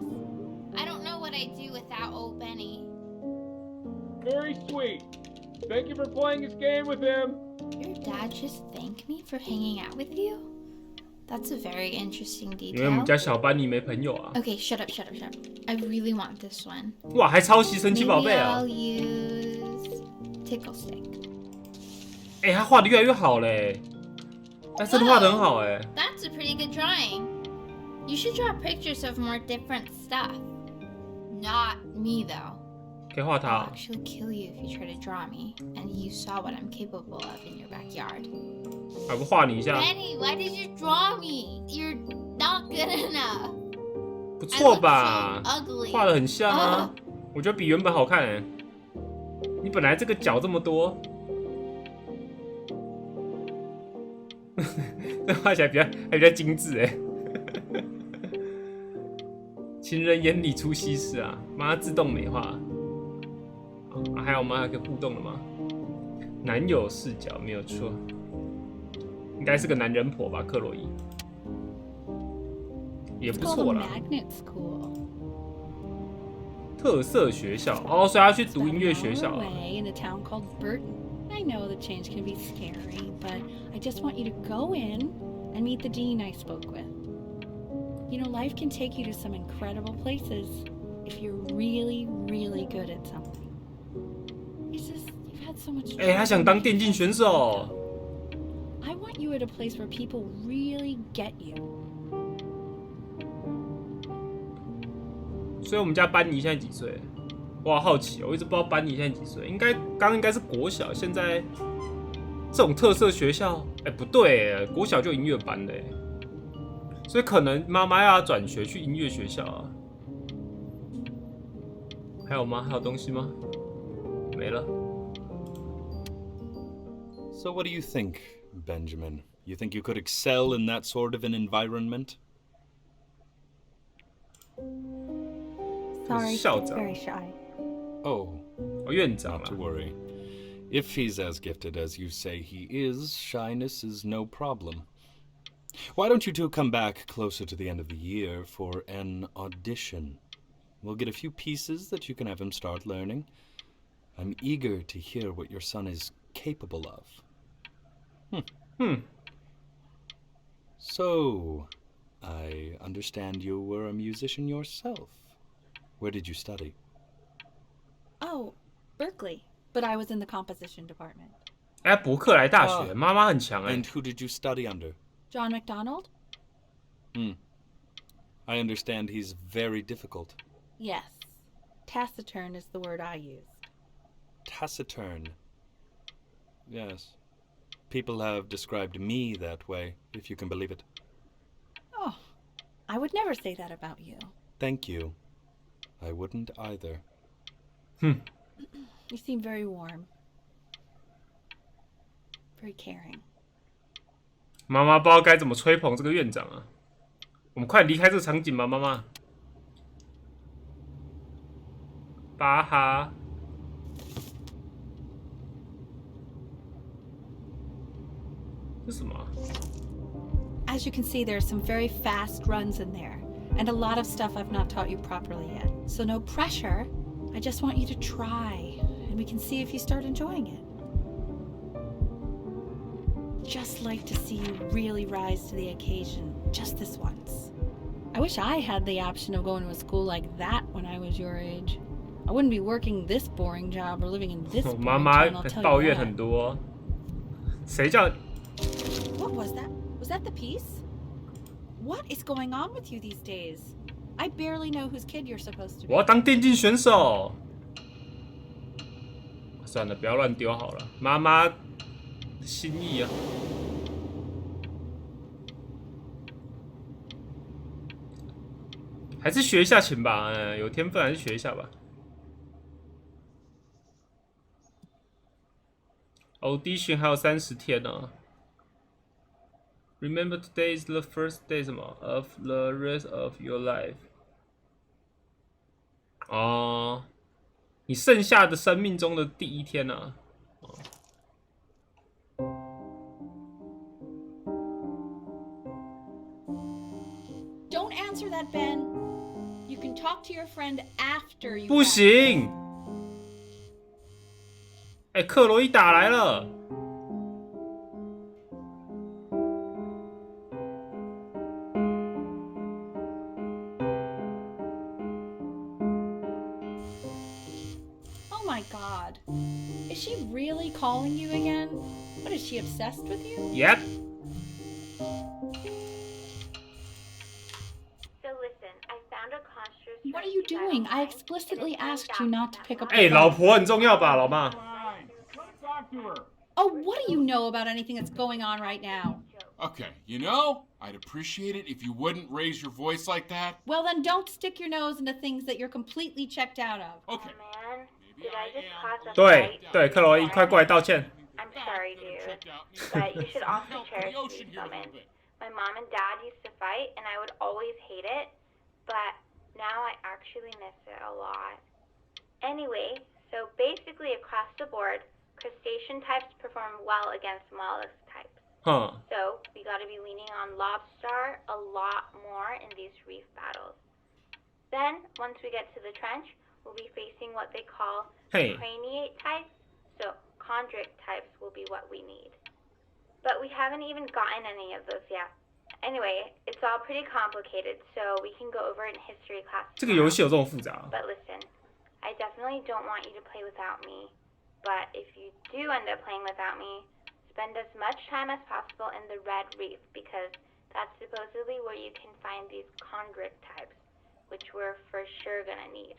I don't know what I'd do without old Benny. Very sweet. Thank you for playing this game with him. Your dad just thanked me for hanging out with you? That's a very interesting 因为我们 detail. 家小班尼没朋友啊。 Okay, shut up. I really want this one. 哇，还抄袭神奇宝 Maybe 贝啊！ I'll use Tickle Stick. 哎，他画的越来越好嘞。哎，真的画的很好哎。That's a pretty good drawing. You should draw pictures of more different stuff. Not me, though. 可以画 I'll 他。 actually kill you if you try to draw me, and you saw what I'm capable of in your backyard. 还不画你一下？ Benny, why did you draw me? You're not good enough. 不错吧？ I look so ugly. 画的很像啊，我觉得比原本好看哎。你本来这个角这么多，这画起来还比较精致哎。情人眼里出西施啊，妈自动美化。啊，还有吗？还可以互动的吗？男友视角没有错，应该是个男人婆吧，克洛伊。也不错啦。 Magnet School. 特色学校哦，所以他去读音乐学校啊。 Away in a town called Burton. I know the change can be scary, but I just want you to go in and meet the dean I spoke with. You know, life can take you to some incredible places if you're really, really good at something. It's just you've had so much. 哎，他想当电竞选手。 I want you at a place where people really get you. 所以我们家班尼现在几岁？我好好奇哦，我一直不知道班尼现在几岁。应该是国小，现在这种特色学校，哎，不对，国小就音乐班的，所以可能妈妈要转学去音乐学校啊。还有吗？还有东西吗？没了。 So what do you think, Benjamin? You think you could excel in that sort of an environment? Sorry, Shout he's out. very shy. Oh, 哦，院长 not 啊 to。worry. If he's as gifted as you say he is, shyness is no problem. Why don't you two come back closer to the end of the year for an audition? We'll get a few pieces that you can have him start learning. I'm eager to hear what your son is capable of. So, I understand you were a musician yourself. Where did you study? Oh, Berkeley. But I was in the composition department. 哎，伯克莱大学，妈妈很强哎 And。who did you study under? John MacDonald? I understand he's very difficult. Yes. Taciturn is the word I used. Taciturn. Yes. People have described me that way, if you can believe it. Oh, I would never say that about you. Thank you. I wouldn't either. You seem very warm. Very caring. 妈妈不知道该怎么吹捧这个院长啊。我们快离开这个场景吧，妈妈。巴哈。这是什么啊？ As you can see, there are some very fast runs in there, and a lot of stuff I've not taught you properly yet. So no pressure. I just want you to try, and we can see if you start enjoying it. Just like to see you really rise to the occasion, just this once. I wish I had the option of going to a school like that when I was your age. I wouldn't be working this boring job or living in this 我 boring 妈妈 town, I'll tell 抱 you 怨 that. 很多。谁叫？ What was that? Was that the piece? What is going on with you these days? I barely know whose kid you're supposed to 我要 be. 当电竞选手。算了，不要乱丢好了，妈妈心意啊。还是学一下琴吧，有天分还是学一下吧。Audition 还有30天呢。Remember today is the first day 什么 of the rest of your life。哦，你剩下的生命中的第一天呢、Don't answer that, Ben. You can talk to your friend after you. 不行。哎，克洛伊打来了。Oh my god. Is she really calling you again? What, is she obsessed with you? Yep. So listen, I found a construct. What are you doing? I explicitly asked you not to pick up the 哎， phone. 老婆很重要吧，老妈？ Fine. Let's talk to her. Oh, what do you know about anything that's going on right now? Okay, you know, I'd appreciate it if you wouldn't raise your voice like that. Well, then don't stick your nose into things that you're completely checked out of. Okay. Man, did I just cause a 对 fight? 对，克洛伊，快过来道歉。 I'm sorry, dude. But you should also cherish these moments. My mom and dad used to fight, and I would always hate it, but now I actually miss it a lot. Anyway, so basically across the board, crustacean types perform well against mollusk types. 哼， So we got to be leaning on lobster a lot more in these reef battles. Then, once we get to the trench, we'll be facing what they call Hey. craniate types. So chondric types will be what we need. But we haven't even gotten any of those yet. Anyway, it's all pretty complicated, so we can go over it in history class. 这个游戏有这种复杂？ But listen, I definitely don't want you to play without me. But if you do end up playing without me, spend as much time as possible in the Red Reef, because that's supposedly where you can find these chondric types, which we're for sure gonna need.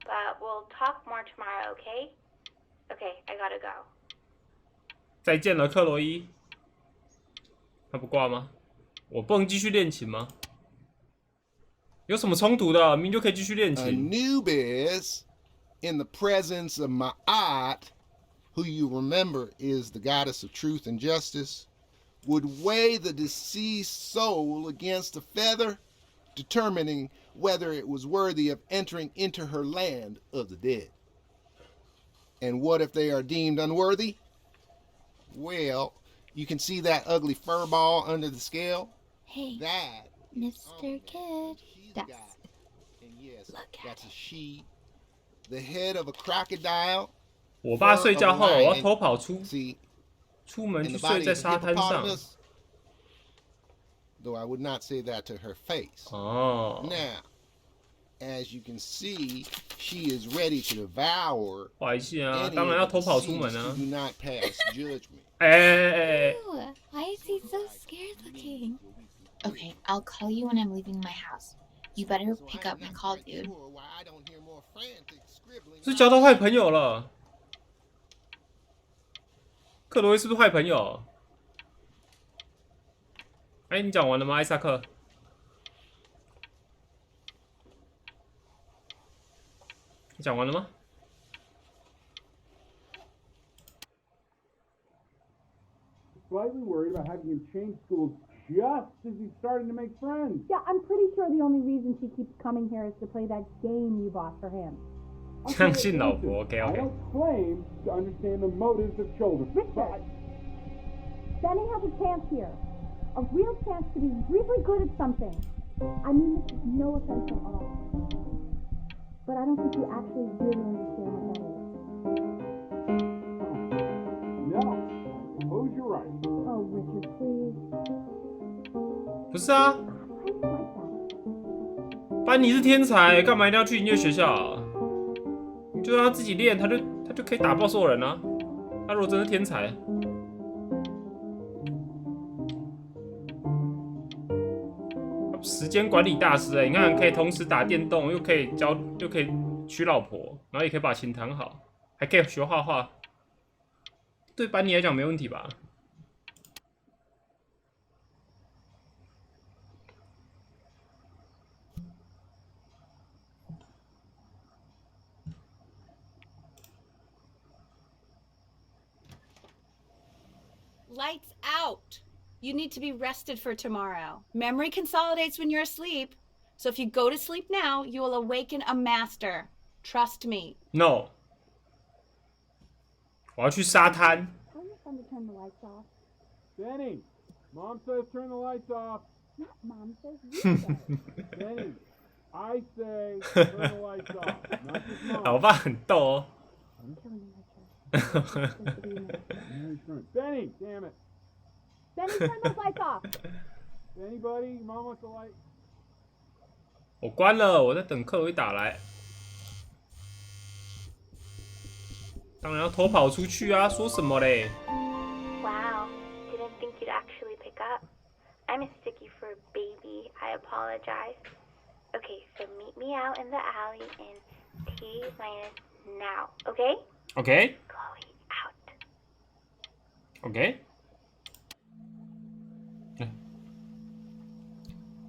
But we'll talk more tomorrow, okay? Okay, I gotta go. 再见了，克洛伊。他不挂吗？我不能继续练琴吗？有什么冲突的？明明就可以继续练琴。 Anubis, in the presence of Ma'at, who you remember is the goddess of truth and justice, would weigh the deceased soul against a feather, determining whether it was worthy of entering into her land of the dead. And what if they are deemed unworthy? Well, you can see that ugly fur ball under the scale? Hey, That Mr. Kid. she's That's got. And yes, Look at that's a she. The head of a crocodile. 我爸睡觉后，我要偷跑出 See, 门 in 去 the 睡 body 在 of 沙滩上。 hippopotamus. Though I would not say that to her face. 哦， Now, as you can see, she is ready to devour 不好意思啊， any 当然要 of the 偷跑出门 deceased 啊 who！do not pass judgment. 哎， Ew, why is he so scared looking? Okay, I'll call you when I'm leaving my house. You better So pick I up am my not call, quite dude. sure why I don't hear more frantic scribbling 是交到坏朋友了。克洛伊是不是坏朋友？哎，你讲完了吗，艾萨克？你讲完了吗？ Slightly worried about having him change schools just as he's starting to make friends. Yeah, I'm pretty sure the only reason she keeps coming here is to play that game you bought for him. 相信老婆 ，OK I OK。 don't claim to understand the motives of children. Richard. Benny has a chance here. A real chance to be really good at something. I mean this is no offense at all. But I don't think you actually really understand what that is. No, I suppose you're right. Oh, Richard, please. 不是啊， Why is it like that? 班尼是天才，干嘛一定要去音乐学校啊？你就让他自己练，他就可以打爆所有人啊。他如果真是天才，他时间管理大师哎、你看可以同时打电动，又可以娶老婆，然后也可以把琴弹好。还可以学画画，对班尼来讲没问题吧？ Lights out. You need to be rested for tomorrow. Memory consolidates when you're asleep. So if you go to sleep now, you will awaken a master. Trust me. No. 我要去沙滩。 Tell your son to turn the lights off. Benny, Mom says turn the lights off. Mom says you say. Benny, I say turn the lights off. Not just Mom. 老爸很逗哦。 Benny, damn it. Benny, turn those lights off. Anybody? Mom wants the light. 我关了，我在等克洛伊打来。当然要偷跑出去啊！说什么嘞？ Wow, didn't think you'd actually pick up. I mistook you for a baby. I apologize. Okay, so meet me out in the alley in T minus now, okay? OK Chloe, out. OK。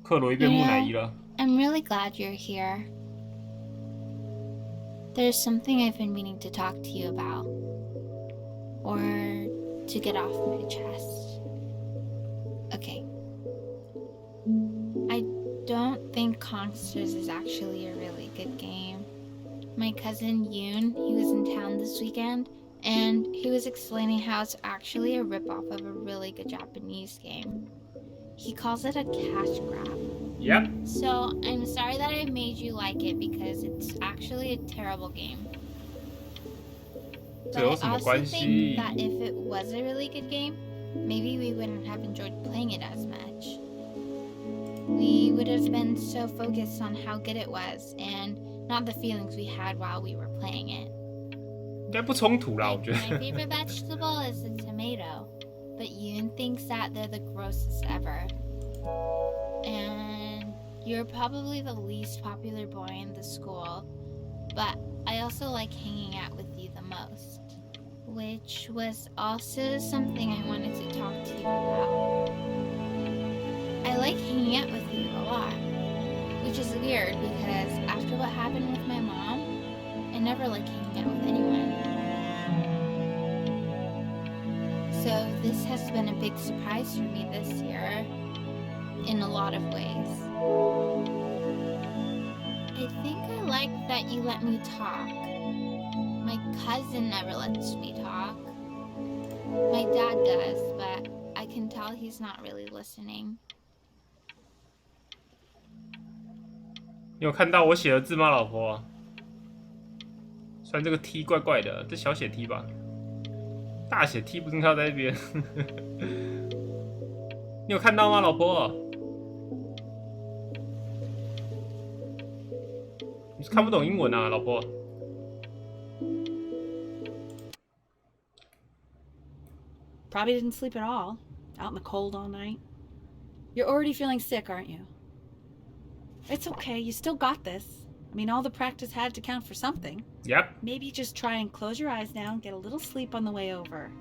克洛伊变木乃伊了。 I'm really glad you're here. There's something I've been meaning to talk to you about. Or to get off my chest. Okay. I don't think Consters is actually a really good game. My cousin Yoon, he was in town this weekend, and he was explaining how it's actually a ripoff of a really good Japanese game. He calls it a cash grab. Yep. So, I'm sorry that I made you like it because it's actually a terrible game. 这有 But 什 I 么 also 关 think 系？ that if it was a really good game, maybe we wouldn't have enjoyed playing it as much. We would have been so focused on how good it was and not the feelings we had while we were playing it. 应该不冲突啦，我 Like, 觉 my 得。 favorite vegetable is the tomato, but Yoon thinks that they're the grossest ever. And you're probably the least popular boy in the school, but I also like hanging out with you the most. Which was also something I wanted to talk to you about. I like hanging out with you a lot, which is weird because after what happened with my mom, I never like hanging out with anyone. So this has been a big surprise for me this year, in a lot of ways. I think I like that you let me talk. My cousin never lets me talk. My dad does, but I can tell he's not really listening. 你有看到我写的字吗，老婆？虽然这个 T 怪怪的，这小写 T 吧？大写 T 不是靠在这边？你有看到吗，老婆？你是看不懂英文啊，老婆？ Probably didn't sleep at all. Out in the cold all night. You're already feeling sick, aren't you? It's okay. You still got this. I mean, all the practice had to count for something. Yep. Maybe just try and close your eyes now and get a little sleep on the way over.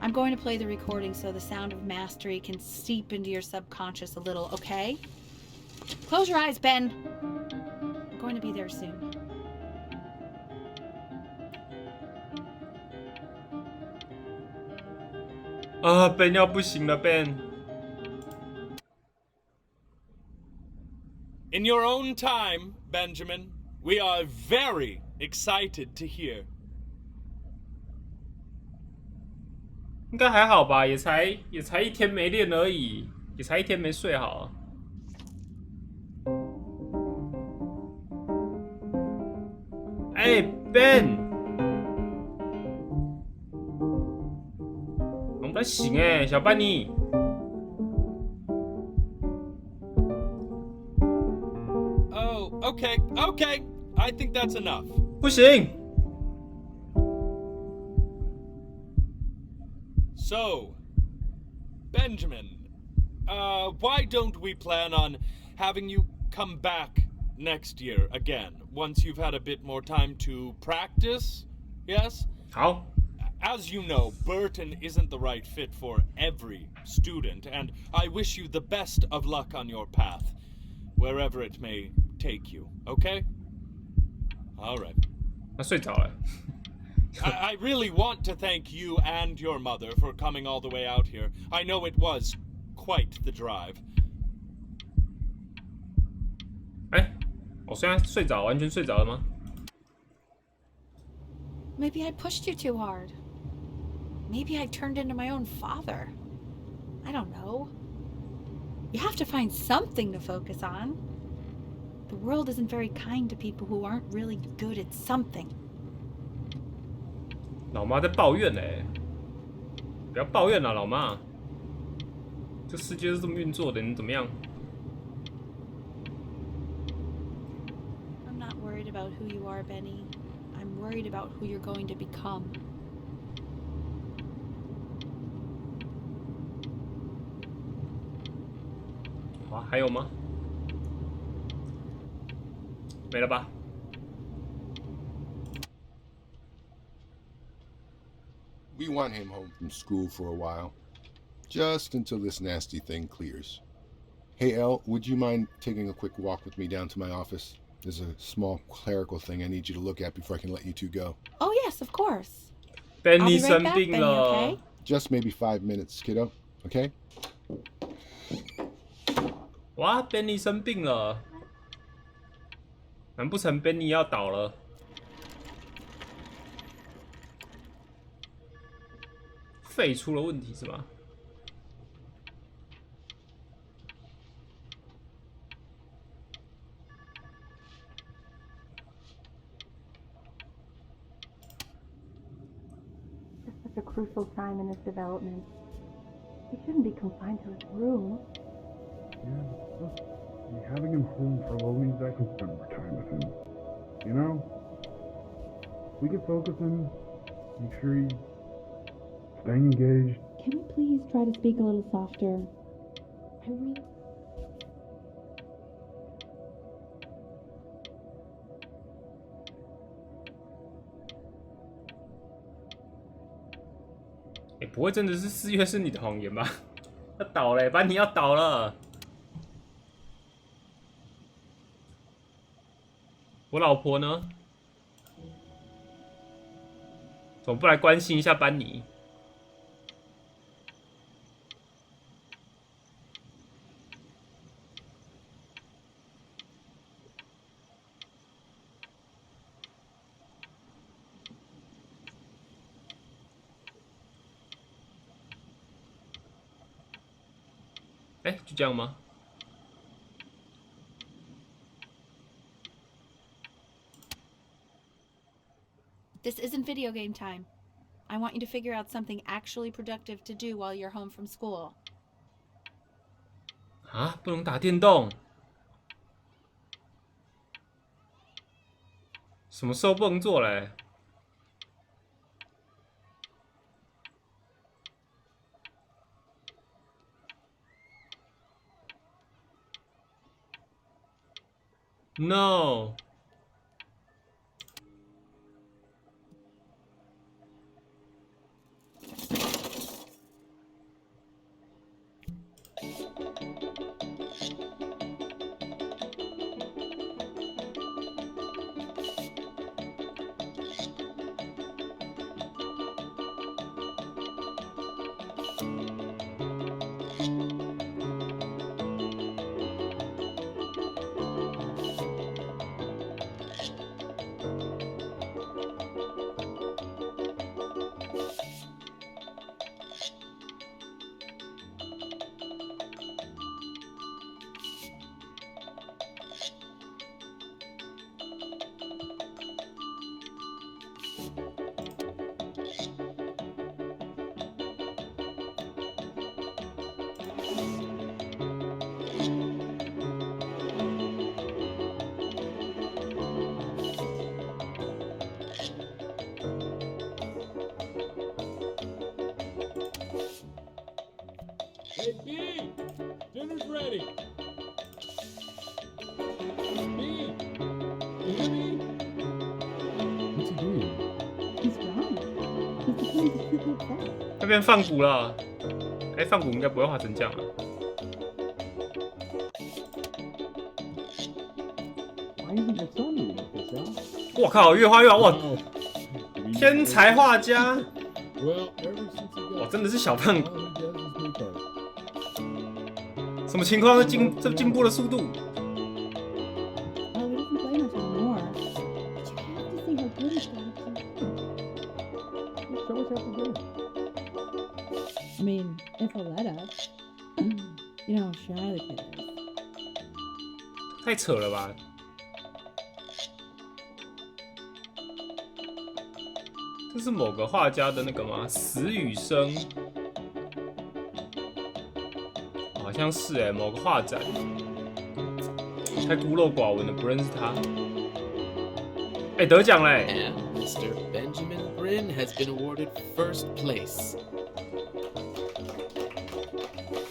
I'm going to play the recording so the sound of mastery can seep into your subconscious a little, okay? Close your eyes, Ben. I'm going to be there soon. Ben 要不行了 ，Ben。 In your own time, Benjamin, we are very excited to hear. 应该还好吧，也才一天没练而已，也才一天没睡好。哎 ，Ben， 我们在醒哎，小班尼。 Oh, okay, okay. I think that's enough. 不行。 So, Benjamin, why don't we plan on having you come back next year again, once you've had a bit more time to practice yes? 好， As you know, Burton isn't the right fit for every student, and I wish you the best of luck on your path, wherever it may take you, okay? All right. 他睡着了。 I really want to thank you and your mother for coming all the way out here. I know it was quite the drive. 哎，我现在睡着，完全睡着了吗？ Maybe I pushed you too hard. Maybe I turned into my own father. I don't know. You have to find something to focus on. The world isn't very kind to people who aren't really good at something. 老妈在抱怨嘞，不要抱怨了，老妈。这世界是这么运作的，你怎么样？ I'm not worried about who you are, Benny. I'm worried about who you're going to become. 好，还有吗？没了吧？ We want him home from school for a while. Just until this nasty thing clears. Hey, Elle, would you mind taking a quick walk with me down to my office? There's a small clerical thing I need you to look at before I can let you two go. Oh, yes, of course. Benny I'll be right 生 back, 病 Benny, 了。 okay? Just maybe 5 minutes, kiddo. Okay? 哇 ，Benny 生病了，难不成 Benny 要倒了？肺出了问题是吧？ It's such a crucial time in his development. He shouldn't be confined to his room. Yeah, having him home for a while means I can spend more time with him. You know? We can focus him, make sure he's staying engaged. Can we please try to speak a little softer? I really... 哎，不会真的是4月是你的谎言吧？要倒了，班尼要倒了。我老婆呢？怎么不来关心一下班尼？哎，就这样吗？ This isn't video game time. I want you to figure out something actually productive to do while you're home from school. 啊，不能打电动？什么时候不能做嘞？ No。 Hey, B! Dinner's ready! B! You hear me? What's he doing? He's 那边放骨了。哎，放骨应该不会画成这样啊。我靠，越画越好哇！天才画家，哇，真的是小胖。什么情况？这进步的速度？ I mean, if he'll let us. You know how shy the kid is. 太扯了吧！这是某个画家的那个吗？死与生，好像是哎，某个画展，太孤陋寡闻了，不认识他。哎，得奖嘞 And Mr. Benjamin Brin has been awarded first place.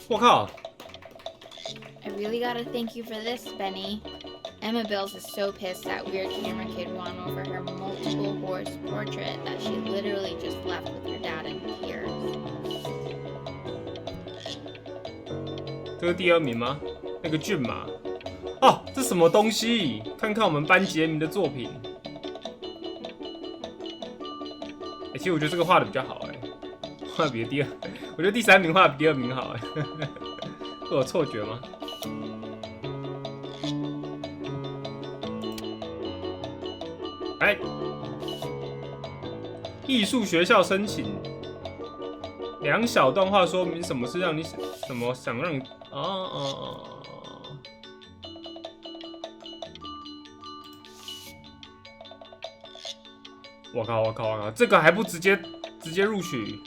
我靠！ I really gotta thank you for this, Benny. Emma Bills is so pissed that weird camera kid won over her multiple horse portrait that she literally just left with her dad in tears. 这是第2名吗？那个俊嘛？哦，这什么东西？看看我们班杰明的作品。其实我觉得这个画的比较好哎，画的比我觉得第3名画的比第2名好哎，会有错觉吗？哎，艺术学校申请2小段话说明什么是让你什么想让你我靠！这个还不直接录取？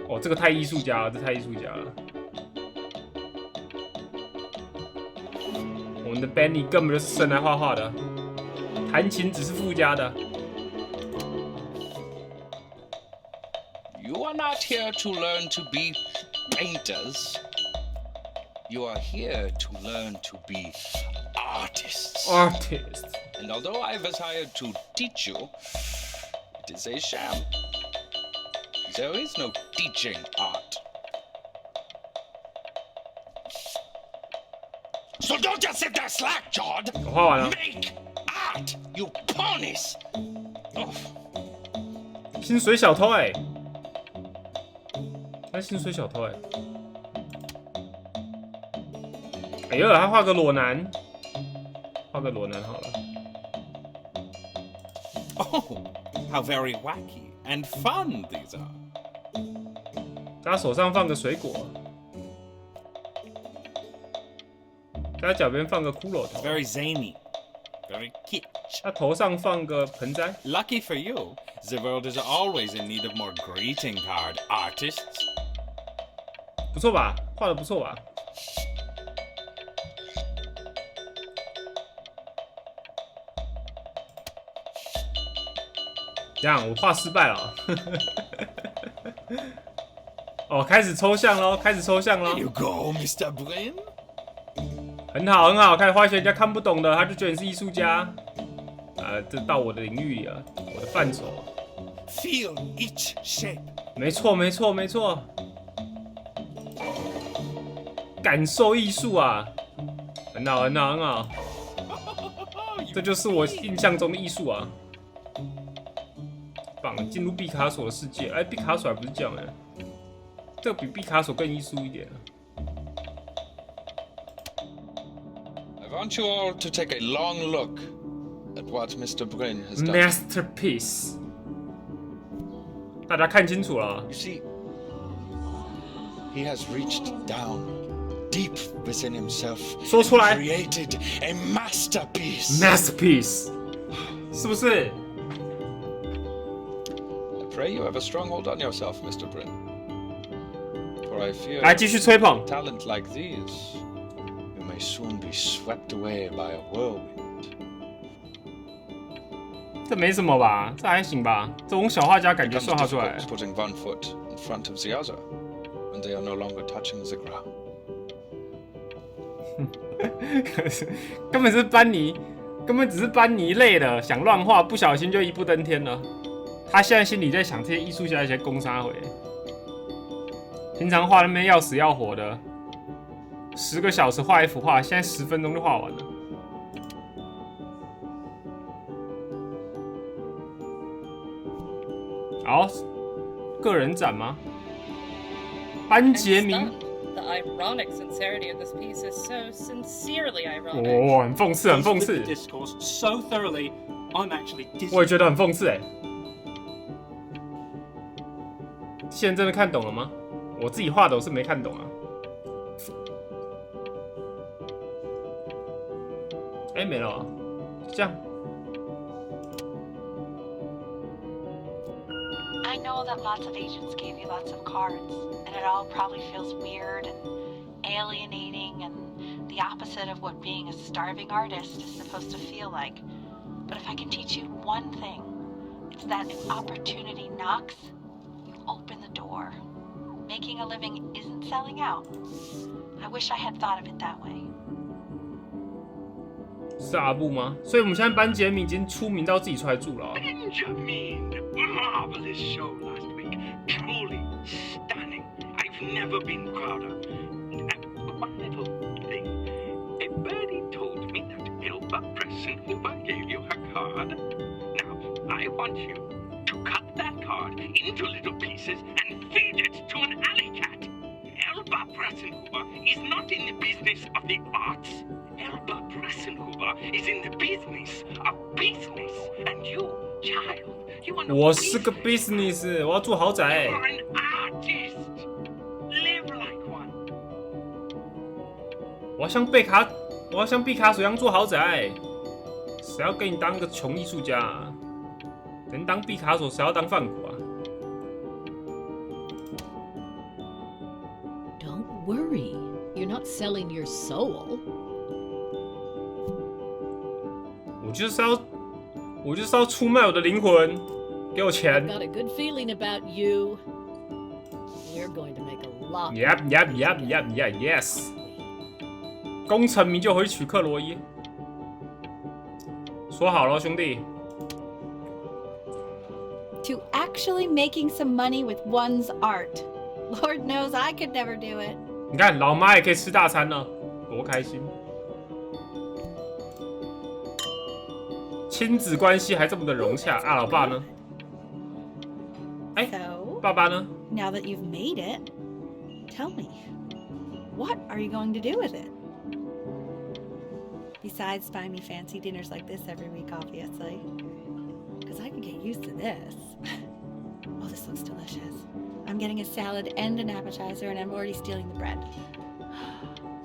哦，这个太艺术家了，这太艺术家了。我们的 Benny 根本就是生来画画的，弹琴只是附加的。 You are not here to learn to be painters. You are here to learn to be artists. Artists. And although I was hired to teach you, it is a sham. There is no teaching art. So don't just sit there slack-jawed. 我画完了。 Make art, you ponies. Oh. 薪水小偷哎、他是薪水小偷哎、哎呦，他画个裸男，画个裸男好了。 Oh, how very wacky and fun these are. 在他手上放个水果，在他脚边放个骷髅头。 Very zany, very kitsch. 他头上放个盆栽。 Lucky for you, the world is always in need of more greeting card artists. 不错吧？画的不错吧？这样我画失败了。哦，开始抽象喽，开始抽象喽。 There you go, Mr. Brin. 很好，很好，开始画一些人家看不懂的，他就觉得你是艺术家。这到我的领域里了，我的范畴。 Feel each shape. 没错，没错，没错。感受艺术啊，很好，很好，很好。这就是我印象中的艺术啊。棒，进入毕卡索的世界。哎，毕卡索还不是这样哎，这个比毕卡索更艺术一点。 I want you all to take a long look at what Mr. Brin has done. Masterpiece。大家看清楚了。 You see, he has reached down deep within himself 说出来 and created a masterpiece. Masterpiece， 是不是？ I pray you have a strong hold on yourself, Mr. Brin. For I fear 来继续吹捧。 talent like these, you may soon be swept away by a whirlwind. 这没什么吧？这还行吧？这种小画家感觉 It 算 becomes 画出来。 difficult putting one foot in front of the other when they are no longer touching the ground. 可是根本是班尼，根本只是班尼累了，想乱画，不小心就一步登天了。他现在心里在想这些艺术家一些攻杀回，平常画那边要死要活的，10个小时画一幅画，现在10分钟就画完了。好，个人展吗？班杰明。 The ironic sincerity of this piece is so sincerely ironic. 哦，很讽刺，很讽刺。 Discourse so thoroughly, I'm actually 我也觉得很讽刺哎。现在真的看懂了吗？我自己画的我是没看懂啊。哎，没了、啊，这样。 I know that lots of agents gave you lots of cards, and it all probably feels weird and alienating and the opposite of what being a starving artist is supposed to feel like. But if I can teach you one thing, it's that if opportunity knocks, you open the door. Making a living isn't selling out. I wish I had thought of it that way. 是阿布吗？所以我们现在班杰明已经出名到自己出来住了、哦。 Benjamin, marvelous show last week. Truly stunning. I've never been prouder. One little thing. A birdie told me that Elba Pressenhuber gave you her card. Now, I want you to cut that card into little pieces and feed it to an alley cat. Elba Pressenhuber is not in the business of the arts. Elba Pressenhuber is in the business of business. And you, child, you are 我是个 business， 我要住豪宅。 You're an artist. Live like one. 我要像毕卡索一样住豪宅。谁要跟你当个穷艺术家、啊？能当毕卡索，谁要当梵谷啊？ Don't worry, you're not selling your soul. 我就是要出卖我的灵魂，给我钱。 Got a good feeling about you. We're going to make a lot. Yes. 功成名就回去娶克洛伊。说好了，兄弟。 To actually making some money with one's art. Lord knows I could never do it. 你看，老妈也可以吃大餐了，多开心！亲子关系还这么的融洽啊，老爸呢？哎，爸爸呢？ Now that you've made it, tell me, what are you going to do with it? Besides buying me fancy dinners like this every week, obviously. Because I could get used to this. Oh, this looks delicious. I'm getting a salad and an appetizer, and I'm already stealing the bread.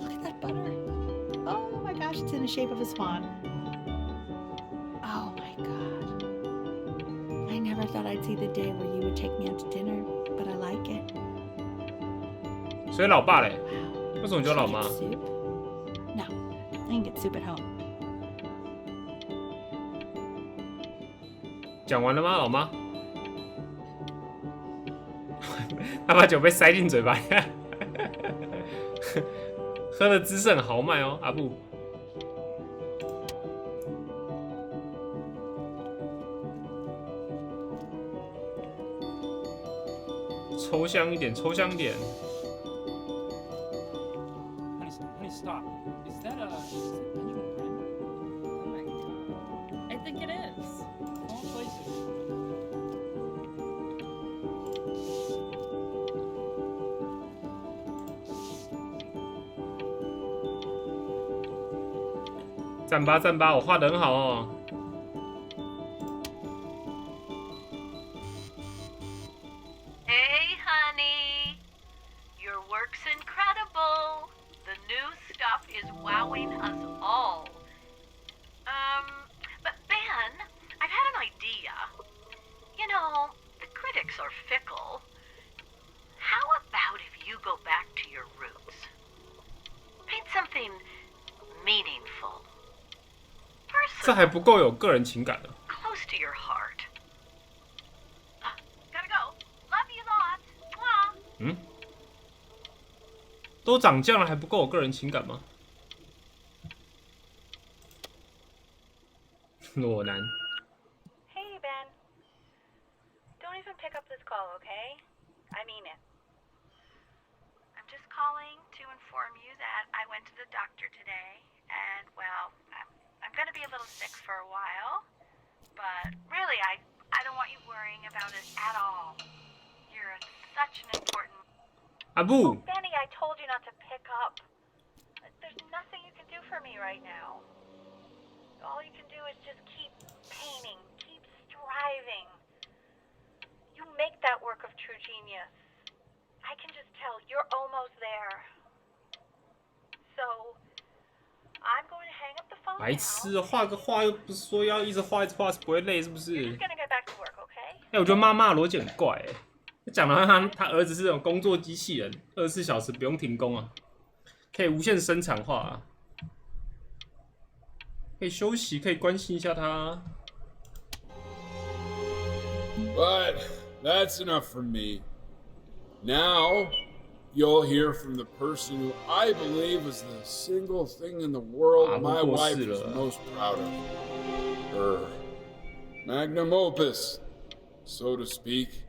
Look at that butter. Oh my gosh, it's in the shape of a swan. Oh my god. I never thought I'd see the day where you would take me out to dinner, but I like it. 所以老爸嘞？为什么叫老妈？ No, I can get soup at home. 讲完了吗，老妈？他把酒杯塞进嘴巴，喝的姿势很豪迈哦，阿布。抽象一点，抽象一点。 Honey, stop. Is that Benjamin Brin? Oh my god. I think it is. All places. 赞吧赞吧，我画的很好哦。 Hey, honey. Your work's incredible. The new stuff is wowing us all. But Ben, I've had an idea. You know, the critics are fickle. How about if you go back to your roots? Paint something meaningful. 这还不够有个人情感的。 Close to your heart. Gotta go. Love you lots. Mwah. 嗯，都涨价了还不够有个人情感吗？裸男。 Hey, Ben. the doctor today, and well, I'm gonna be a little sick for a while, but really, I don't want you worrying about it at all. You're such an important... Abu. Benny, I told you not to pick up. There's nothing you can do for me right now. All you can do is just keep painting, keep striving. You make that work of true genius. I can just tell you're almost there. So, I'm going to hang up the phone 白痴，画个画又不是说要一直画一直画是不会累是不是？ Just gonna get back to work, okay? 哎、我觉得妈妈的逻辑很怪哎、讲的好像他儿子是那种工作机器人，24小时不用停工啊，可以无限生产化啊，可以休息，可以关心一下他。 But that's enough from me. Now, you'll hear from the person who I believe is the single thing in the world my wife is most proud of. Her magnum opus, so to speak.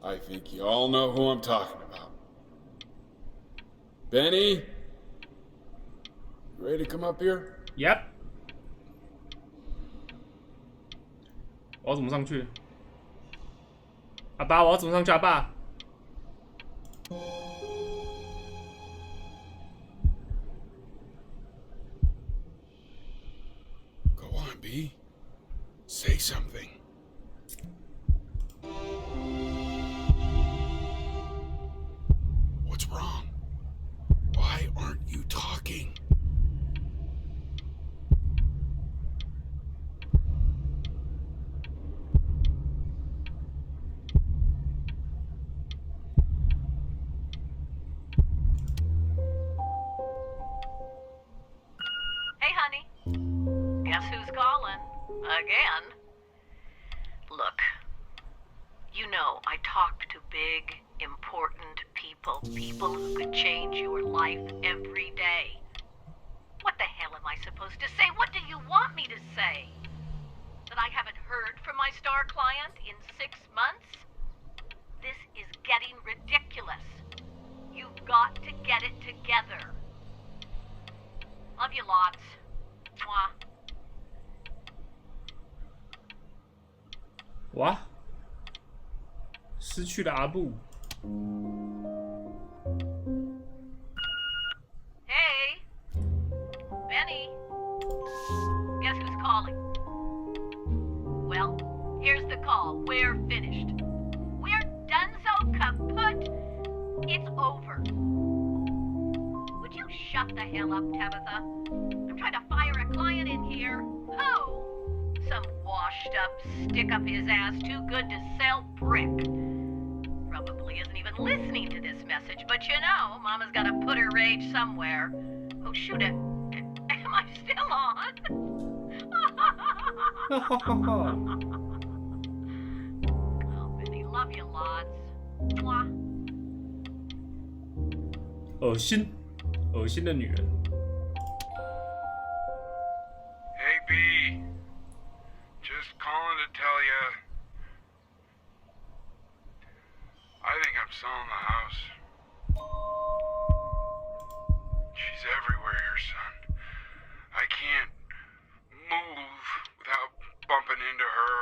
I think you all know who I'm talking about. Benny, ready to come up here? Yep. 我要怎么上去？阿爸，我要怎么上去？阿爸。 Go on, B. Say something. What's wrong? Why aren't you talking? Hey, honey. Guess who's calling? Again? Look, you know I talk to big, important people who could change your life every day. What the hell am I supposed to say? What do you want me to say? That I haven't heard from my star client in 6 months? This is getting ridiculous. You've got to get it together. Love you lots. Mwah. 哇，失去了阿布。 Hey, Benny. Guess who's calling? Well, here's the call. We're finished. We're donezo kaput. It's over. Would you shut the hell up, Tabitha? I'm trying to fire a client in here. Who? Some washed up, stick up his ass, too good to sell prick. Probably isn't even listening to this message, but you know, Mama's gotta put her rage somewhere. Oh, shoot it. Am I still on? Oh, Benny, love you lots. Mwah. 恶心，恶心的女人。 Hey, B. Just calling to tell you. I think I'm selling the house. She's everywhere here, son. I can't move without bumping into her.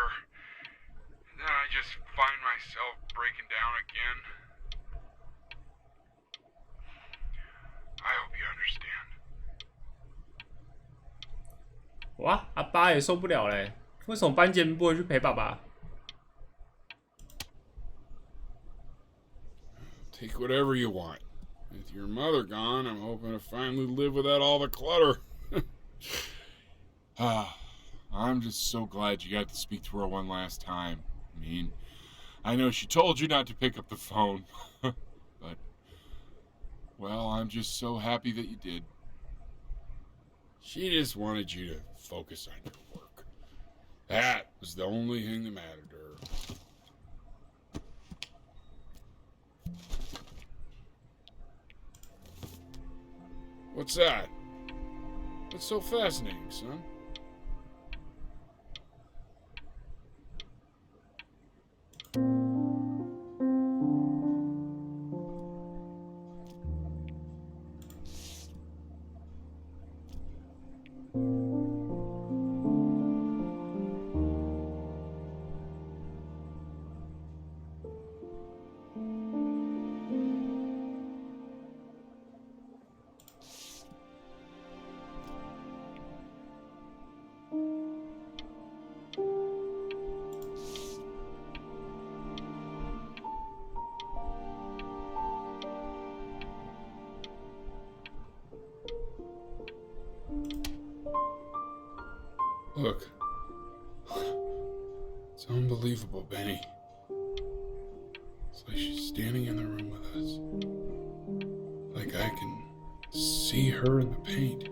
And then I just find myself breaking down again. I hope you understand. 哇，阿爸也受不了嘞！为什么班杰不会去陪爸爸？ Take whatever you want. With your mother gone, I'm hoping to finally live without all the clutter. I'm just so glad you got to speak to her one last time. I mean, I know she told you not to pick up the phone, but, well, I'm just so happy that you did. She just wanted you to focus on your work. That was the only thing that mattered to her. What's that? What's so fascinating, son? Look. It's unbelievable, Benny. It's like she's standing in the room with us. Like I can see her in the paint.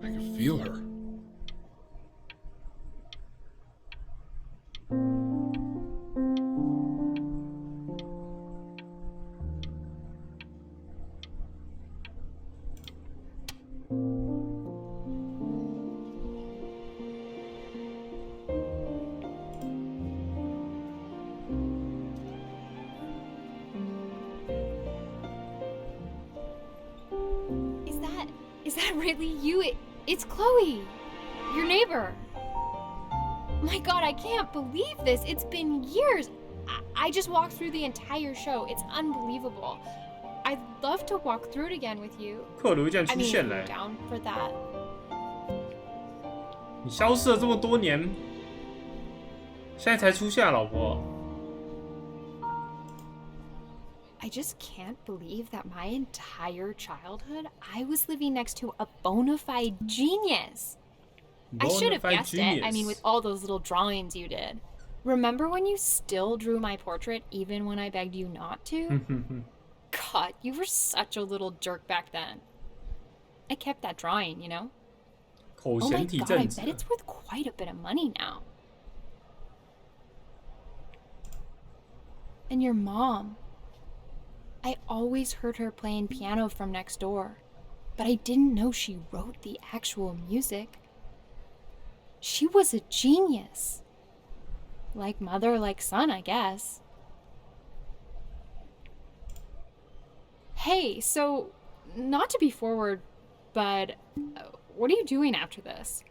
I can feel her. Is that really you? It's Chloe, your neighbor. My God, I can't believe this. It's been years. I just walked through the entire show. It's unbelievable. I'd love to walk through it again with you. 克鲁竟然 I 出 mean, 现 if 了 you're down for that. 你消失了这么多年，现在才出现啊，老婆。 I just can't believe that my entire childhood I was living next to a bona fide genius. I should have guessed it. I mean, with all those little drawings you did. Remember when you still drew my portrait even when I begged you not to? God, you were such a little jerk back then. I kept that drawing, you know? 口 Oh my 嫌体 God, 正 I 直 bet it's worth quite a bit of money now. And your mom. I always heard her playing piano from next door, but I didn't know she wrote the actual music. She was a genius. Like mother, like son, I guess. Hey, so, not to be forward, but what are you doing after this?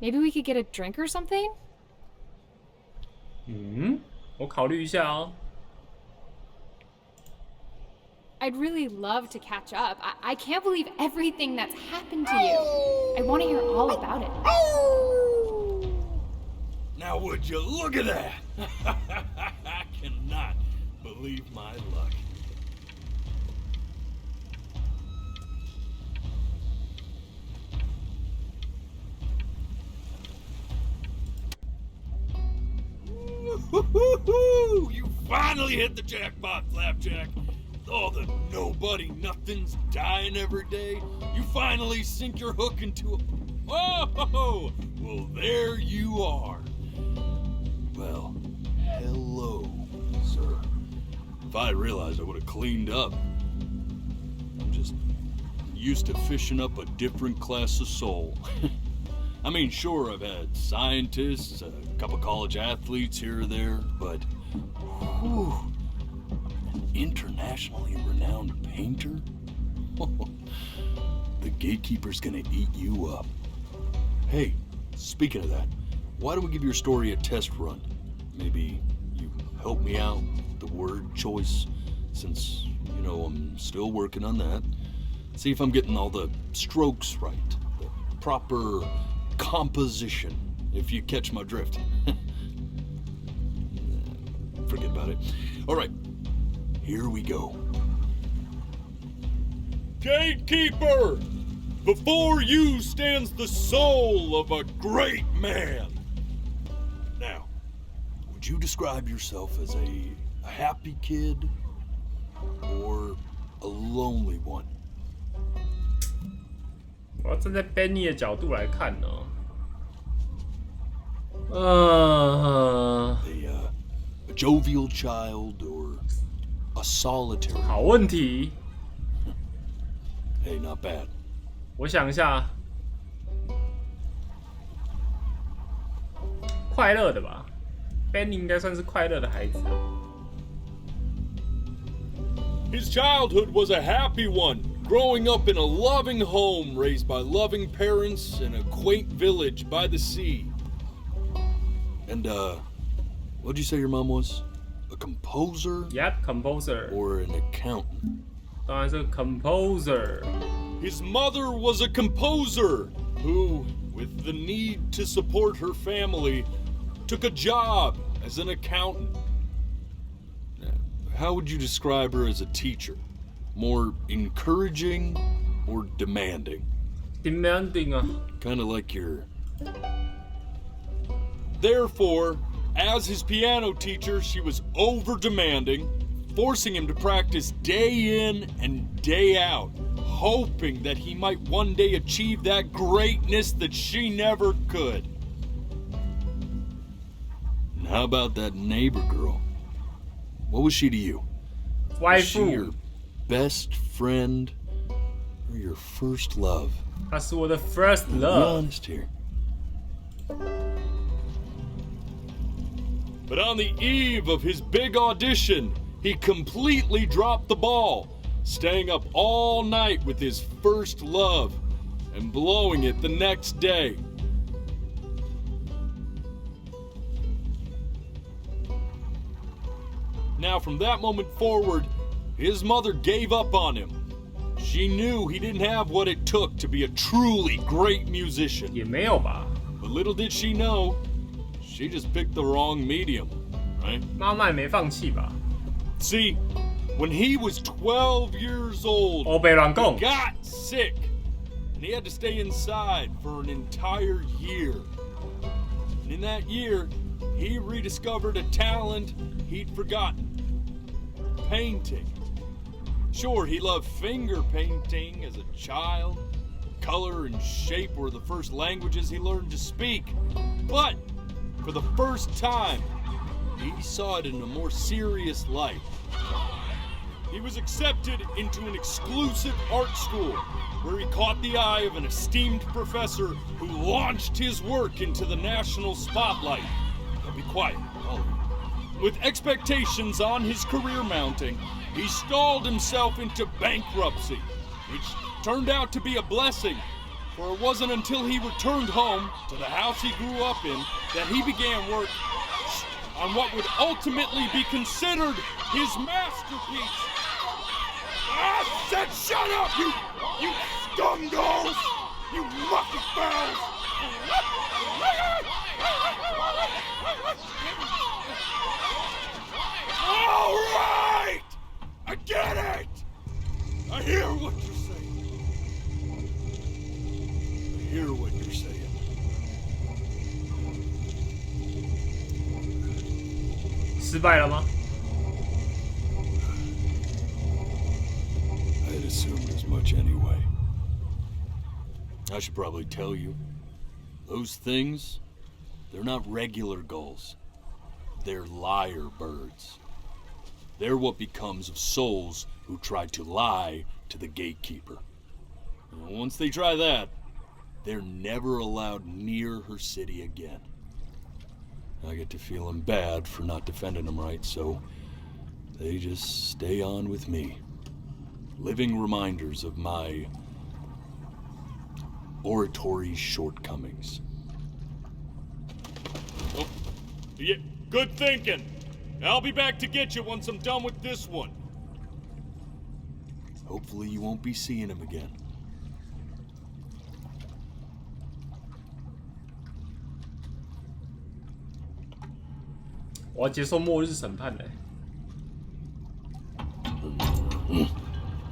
Maybe we could get a drink or something? 我考虑一下哦。 I'd really love to catch up. I can't believe everything that's happened to you. I want to hear all about it. Now would you look at that? I cannot believe my luck. Woo-hoo-hoo! You finally hit the jackpot, Flapjack. Oh, the nobody nothings dying every day. You finally sink your hook into a... Oh, well, there you are. Well, hello, sir. If I had realized, I would have cleaned up. I'm just used to fishing up a different class of soul. I mean, sure, I've had scientists, a couple college athletes here or there, but... Whew, internationally renowned painter? The gatekeeper's gonna eat you up. Hey, speaking of that, why don't we give your story a test run? Maybe you help me out with the word choice, since, you know, I'm still working on that. See if I'm getting all the strokes right, the proper composition, if you catch my drift. Forget about it. All right. Here we go. Gatekeeper! Before you stands the soul of a great man. Now, would you describe yourself as a happy kid or a lonely one? 我要站在 Benny 的角度来看呢。A jovial child or a solitary? 好问题。 Hey, not bad. 我想一下，快乐的吧 ，Benny 应该算是快乐的孩子。 His childhood was a happy one, growing up in a loving home raised by loving parents in a quaint village by the sea. And, what'd you say your mom was? A composer? Yep, composer. Or an accountant? 当然是 composer. His mother was a composer who, with the need to support her family, took a job as an accountant. How would you describe her as a teacher? More encouraging or demanding? demanding 啊。 Kind of like your. Therefore, as his piano teacher, she was over demanding, forcing him to practice day in and day out, hoping that he might one day achieve that greatness that she never could. And how about that neighbor girl? What was she to you? Was she your best friend or your first love? 她是我的 first Be love. honest here. But on the eve of his big audition, he completely dropped the ball, staying up all night with his first love and blowing it the next day. Now, from that moment forward, his mother gave up on him. She knew he didn't have what it took to be a truly great musician. 也没有吧？ But little did she know, she just picked the wrong medium, right? 妈妈也没放弃吧？ See, when he was 12 years old, Oh, 被乱讲。 he got sick, and he had to stay inside for an entire year. And in that year, he rediscovered a talent he'd forgotten. Painting. Sure, he loved finger painting as a child. Color and shape were the first languages he learned to speak. But for the first time, he saw it in a more serious light. He was accepted into an exclusive art school where he caught the eye of an esteemed professor who launched his work into the national spotlight. Now be quiet. With expectations on his career mounting, he stalled himself into bankruptcy, which turned out to be a blessing, for it wasn't until he returned home to the house he grew up in that he began work on what would ultimately be considered his masterpiece. I said shut up, you scum dolls! You mucky fowls! All right! I get it! I hear what you're saying. I hear what you're saying. I had assumed as much anyway. I should probably tell you, those things, they're not regular gulls. They're lyre birds. They're what becomes of souls who try to lie to the gatekeeper. And once they try that, they're never allowed near her city again. I get to feeling bad for not defending them right, so they just stay on with me. Living reminders of my oratory shortcomings. Oh, yeah, good thinking. I'll be back to get you once I'm done with this one. Hopefully you won't be seeing him again. 我要接受末日审判嘞。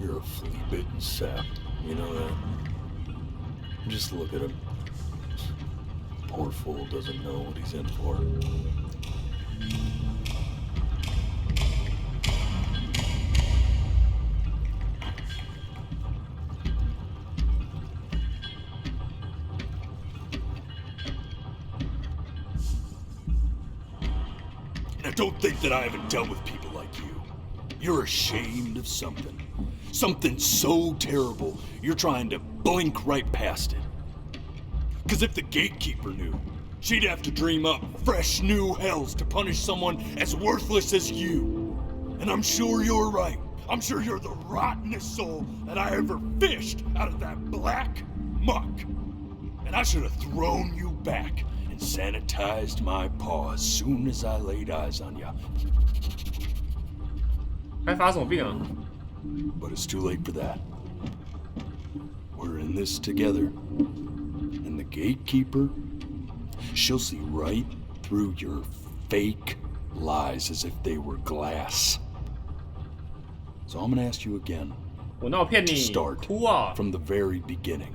You're a flea-bitten sap, you know that? Just look at him. Poor fool doesn't know what he's in for. Now don't think that I haven't dealt with people like you. You're ashamed of something. Something so terrible, you're trying to blink right past it. Because if the gatekeeper knew, she'd have to dream up fresh new hells to punish someone as worthless as you. And I'm sure you're right. I'm sure you're the rottenest soul that I ever fished out of that black muck. And I should have thrown you back and sanitized my paw as soon as I laid eyes on you. 还发什么病啊？ But it's too late for that. We're in this together. And the gatekeeper, she'll see right through your fake lies as if they were glass. So I'm gonna ask you again. 我哪有骗你？ To start 哭啊！ from the very beginning.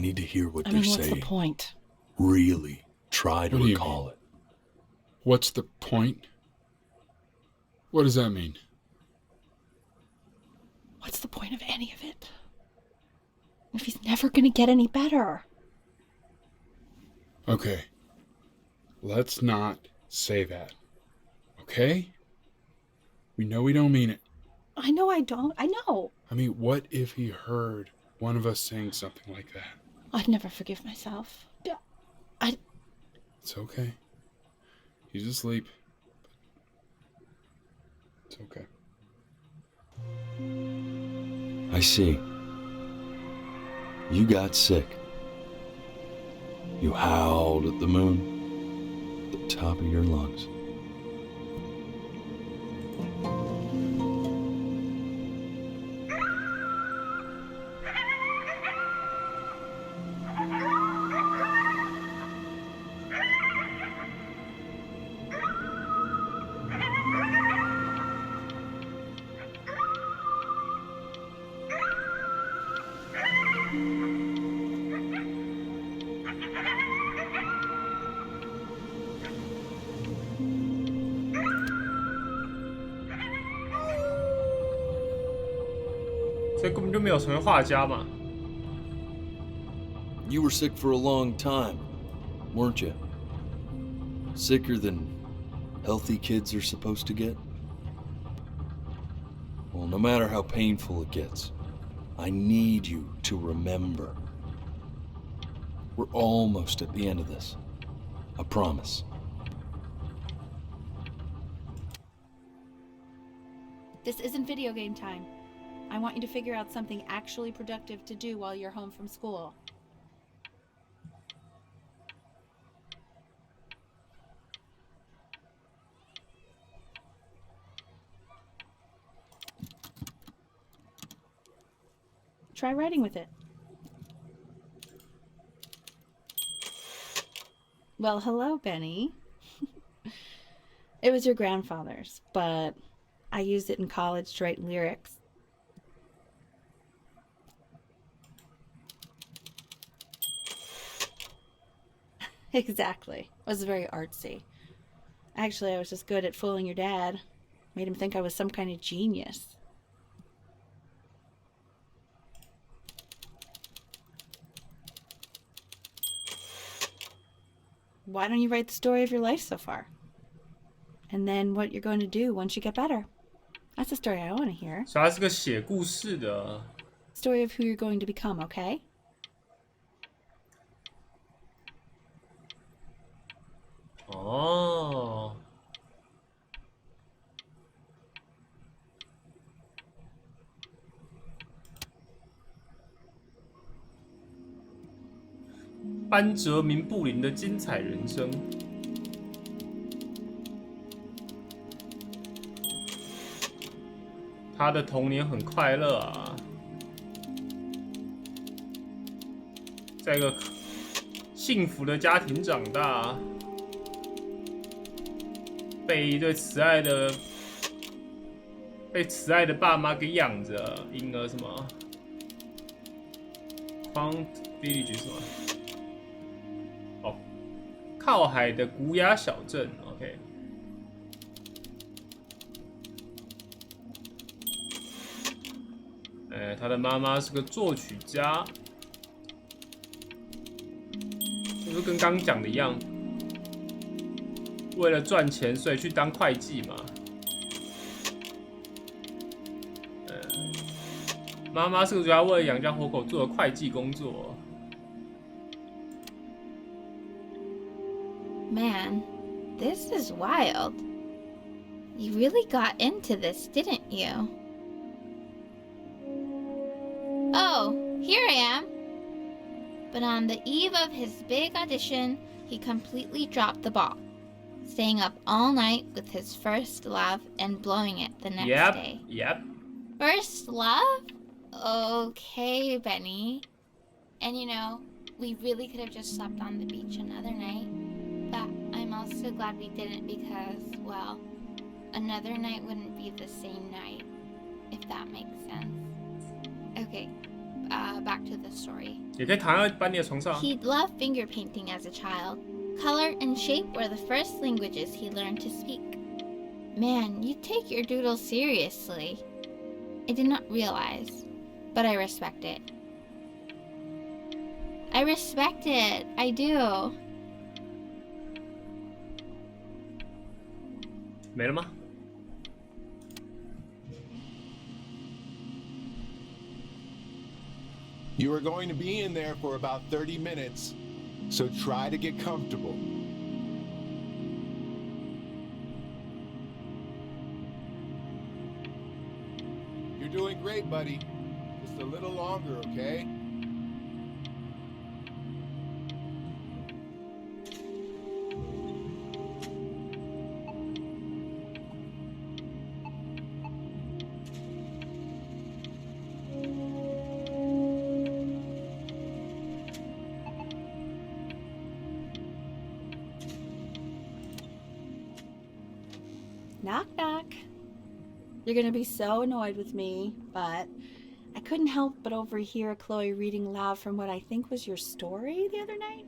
need to hear what I they're mean, what's saying. the point? Really try to What do you recall mean? it. What's the point? What does that mean? What's the point of any of it? If he's never gonna get any better. Okay. Let's not say that. Okay? We know we don't mean it. I know I don't. I know. I mean, what if he heard one of us saying something like that? I'd never forgive myself. It's okay. He's asleep. It's okay. I see. You got sick. You howled at the moon, at the top of your lungs.所以根本就没有成为画家嘛。 You were sick for a long time, weren't you? Sicker than healthy kids are supposed to get? Well, no matter how painful it gets, I need you to remember. We're almost at the end of this. I promise. This isn't video game time. I want you to figure out something actually productive to do while you're home from school. Try writing with it. Well, hello, Benny. It was your grandfather's, but I used it in college to write lyrics. Exactly. It was very artsy. Actually, I was just good at fooling your dad. Made him think I was some kind of genius. Why don't you write the story of your life so far? And then what you're going to do once you get better. That's the story I want to hear. 所以他是个写故事的。 Story of who you're going to become, okay? 哦。班哲明布林的精彩人生。他的童年很快乐啊，在一个幸福的家庭长大，被一对慈爱的爸妈给养着，因而什么 Quant Village 什么？哦，靠海的古雅小镇 ，OK。他的妈妈是个作曲家，是不是跟刚讲的一样？为了赚钱，所以去当会计嘛。妈妈是个作曲家，为了养家活口做的会计工作。Man, this is wild. You really got into this, didn't you? Oh, here I am. But on the eve of his big audition, he completely dropped the ball, staying up all night with his first love and blowing it the next day. Yep. First love? Okay, Benny. And you know, we really could have just slept on the beach another night. But I'm also glad we didn't because, well, another night wouldn't be the same night, if that makes sense. Okay, back to the story. 也可以躺在班里的床上。 He'd loved finger painting as a child. Color and shape were the first languages he learned to speak. Man, you take your doodle seriously. I did not realize, but I respect it. I respect it. I do. 没了吗？ You are going to be in there for about 30 minutes, so try to get comfortable. You're doing great, buddy. Just a little longer, okay? Knock, knock. You're gonna be so annoyed with me, but I couldn't help but overhear Chloe reading loud from what I think was your story the other night.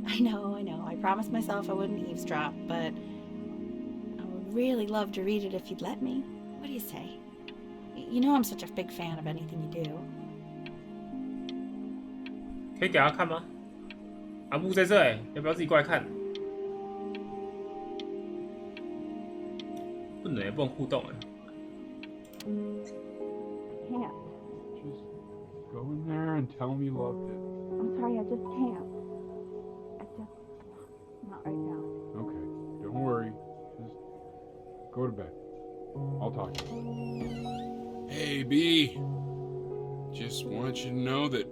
I know. I promised myself I wouldn't eavesdrop, but I would really love to read it if you'd let me. What do you say? You know I'm such a big fan of anything you do. 可以给他看吗？阿布在这哎，要不要自己过来看？不能，不能互动哎。 Can't. Just go in there and tell him you loved it. I'm sorry, I just can't. Not right now. Okay, don't worry. Just go to bed. I'll talk to you. Hey, B. Just want you to know that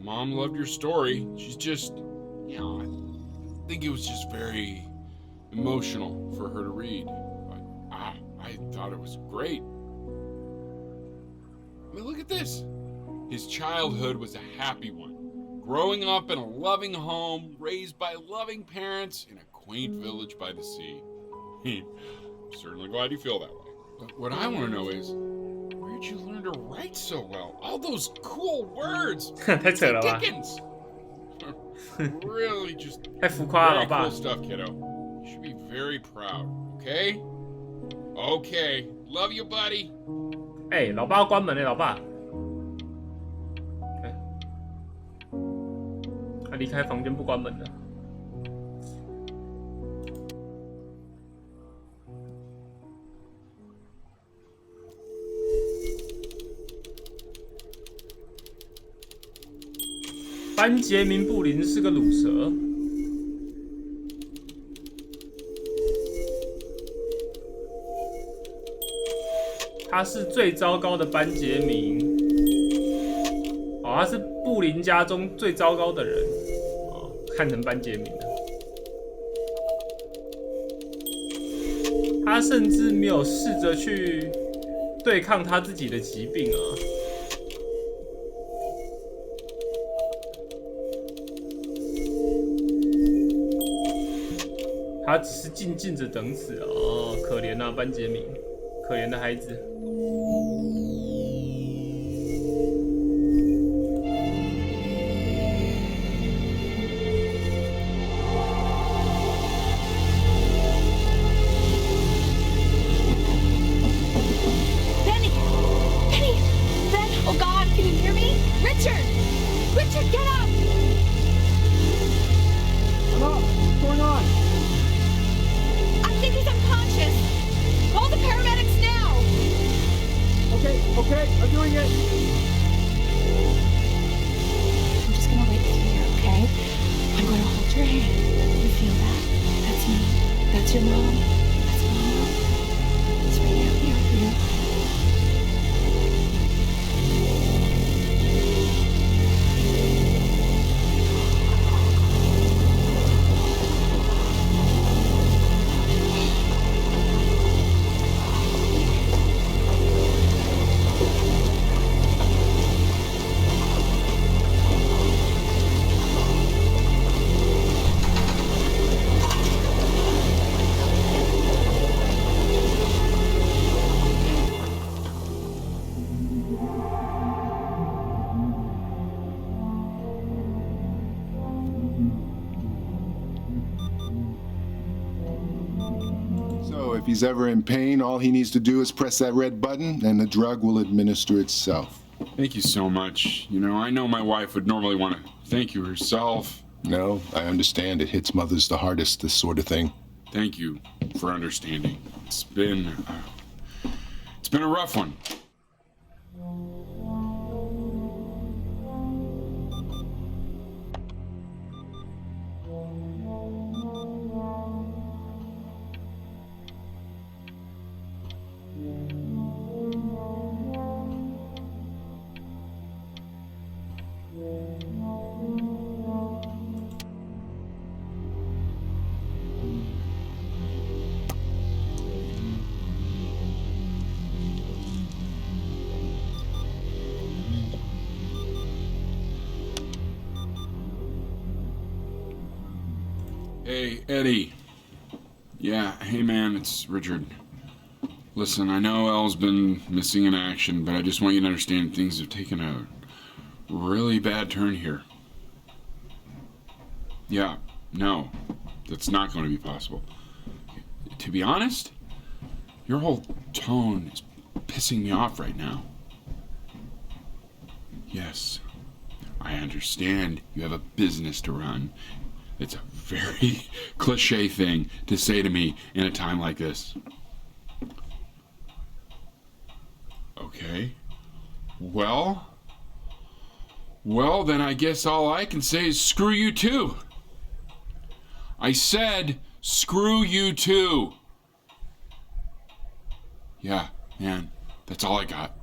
Mom loved your story. She's just, you know, I think it was just very emotional for her to read. But I thought it was great. I mean, look at this. His childhood was a happy one. Growing up in a loving home, raised by loving parents in a quaint village by the sea. I'm certainly glad you feel that way. But what I want to know is, where'd you learn to write so well? All those cool words.太扯了吧 Dickens. Really just 太浮夸了， very 老爸 cool。stuff, kiddo. You should be very proud, okay? Okay. Love you, buddy. 哎，老爸要关门了，老爸。哎，他离开房间不关门的。班杰明·布林是个鲁蛇。他是最糟糕的班杰明。哦，他是布林家中最糟糕的人。哦，看成班杰明了。他甚至没有试着去对抗他自己的疾病啊。他只是静静着等死啊！哦，可怜啊，班杰明，可怜的孩子。Oh God, can you hear me? Richard! Richard, get up! Hello, what's going on? I think he's unconscious. Call the paramedics now! So if he's ever in pain, all he needs to do is press that red button and the drug will administer itself. Thank you so much. You know, I know my wife would normally want to thank you herself. No, I understand. It hits mothers the hardest, this sort of thing. Thank you for understanding. It's been a rough one. Hey, Eddie. Yeah, hey man, it's Richard. Listen, I know Elle's been missing in action, but I just want you to understand things have taken a really bad turn here. Yeah, no, that's not going to be possible. To be honest, your whole tone is pissing me off right now. Yes, I understand you have a business to run. It's a very cliche thing to say to me in a time like this. Okay. Well, then I guess all I can say is screw you too. I said screw you too. Yeah, man, that's all I got.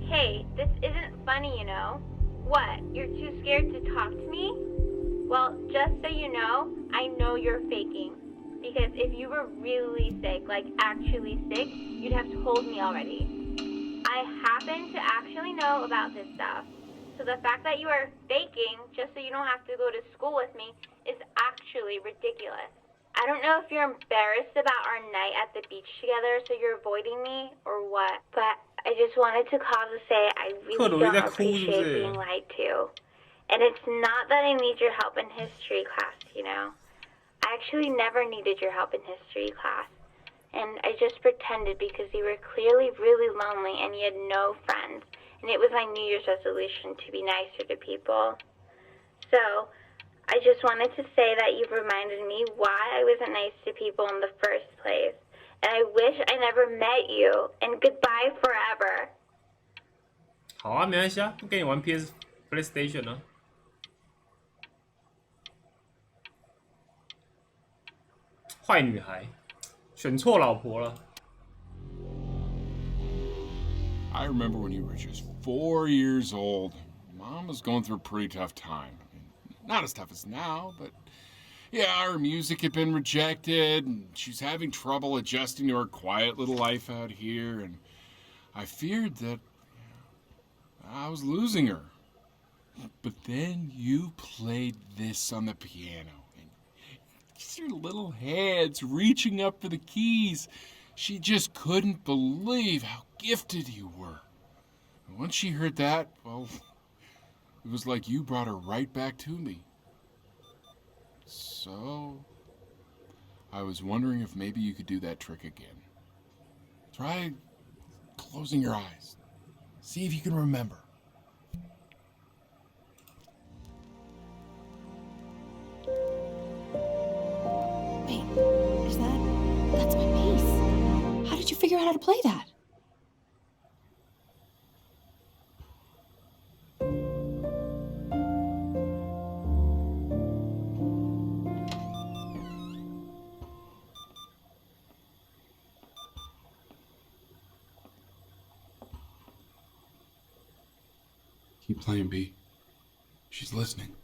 Hey, this isn't funny, you know. What, you're too scared to talk to me? Well, just so you know, I know you're faking. Because if you were really sick, like actually sick, you'd have told me already. I happen to actually know about this stuff. So the fact that you are faking just so you don't have to go to school with me is actually ridiculous. I don't know if you're embarrassed about our night at the beach together, so you're avoiding me, or what, but I just wanted to call to say I really don't appreciate being lied to. And it's not that I need your help in history class, you know. I actually never needed your help in history class. And I just pretended because you were clearly really lonely and you had no friends. And it was my New Year's resolution to be nicer to people. So, I just wanted to say that you've reminded me why I wasn't nice to people in the first place. And I wish I never met you. And goodbye forever. 好啊，没关系啊，不跟你玩 PlayStation 啊。坏女孩，选错老婆了。I remember when you were just 4 years old. Mom was going through a pretty tough time. I mean, not as tough as now, but yeah, her music had been rejected, and she's having trouble adjusting to her quiet little life out here, and I feared that I was losing her. But then you played this on the piano, and just your little hands reaching up for the keys. She just couldn't believe how gifted you were. And once she heard that, well, it was like you brought her right back to me. So, I was wondering if maybe you could do that trick again. Try closing your eyes. See if you can remember. Wait, is that's my bass. How did you figure out how to play that? Keep playing, B. She's listening.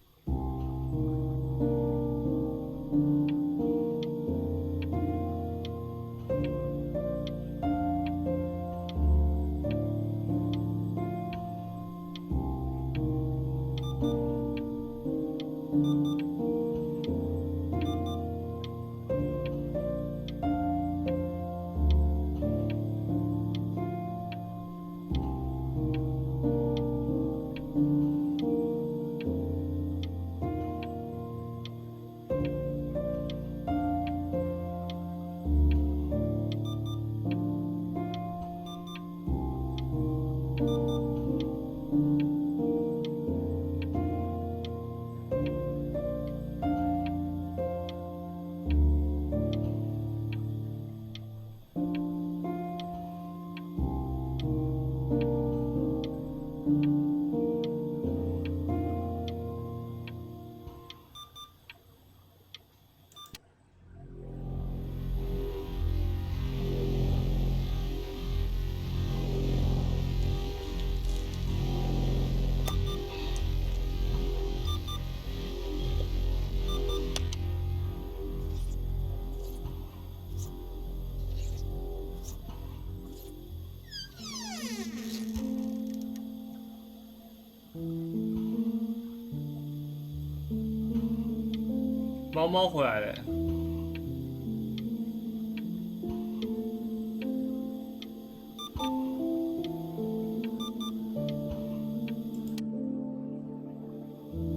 猫猫回来了。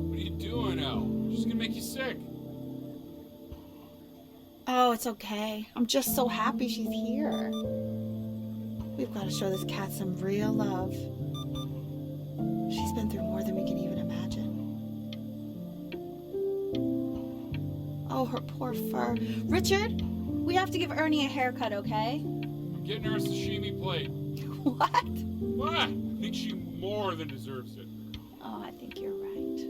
What are you doing, Elle? She's gonna make you sick. Oh, it's okay. I'm just so happy she's here. We've got to show this cat some real love. She's been through more than we can even imagine. Oh, her poor fur. Richard, we have to give Ernie a haircut, okay? I'm getting her a sashimi plate. What? What? I think she more than deserves it. Oh, I think you're right.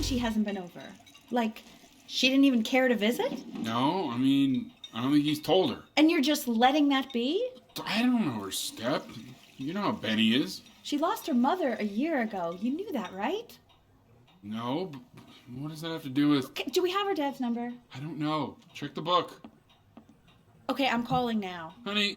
She hasn't been over. Like, she didn't even care to visit? No, I mean, I don't think he's told her. And you're just letting that be? I don't know her step. You know how Benny is. She lost her mother a year ago. You knew that, right? No, but what does that have to do with... Okay, do we have her dad's number? I don't know. Check the book. Okay, I'm calling now. Honey.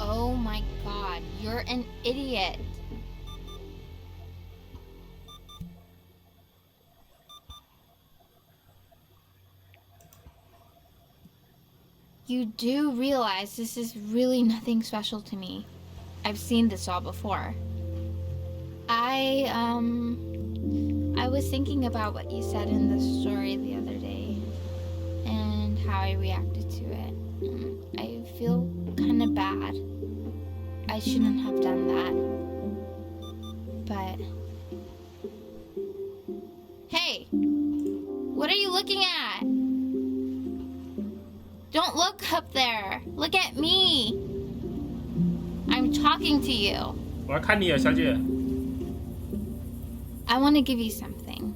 Oh my god, you're an idiot. You do realize this is really nothing special to me. I've seen this all before. I was thinking about what you said in the story the other day and how I reacted to it. I feel kind of bad. I shouldn't have done that. But... Hey! What are you looking at? Don't look up there. Look at me. I'm talking to you. 我要看你了，小姐。 I want to give you something.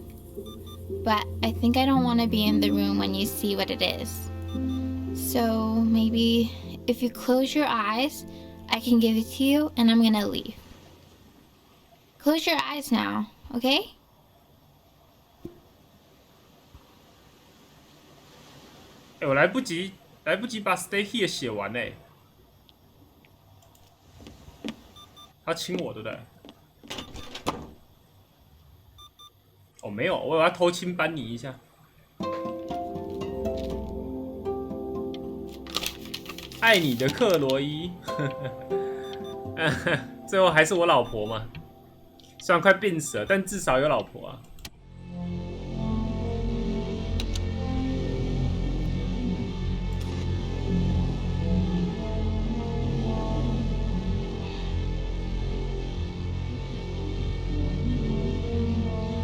But I think I don't want to be in the room when you see what it is. So maybe if you close your eyes, I can give it to you and I'm gonna leave. Close your eyes now, okay? 哎，我来不及把 Stay Here 写完呢。他亲我，对不对？哦，没有，我要偷亲班尼一下。爱你的克洛伊，最后还是我老婆嘛。虽然快病死了，但至少有老婆啊。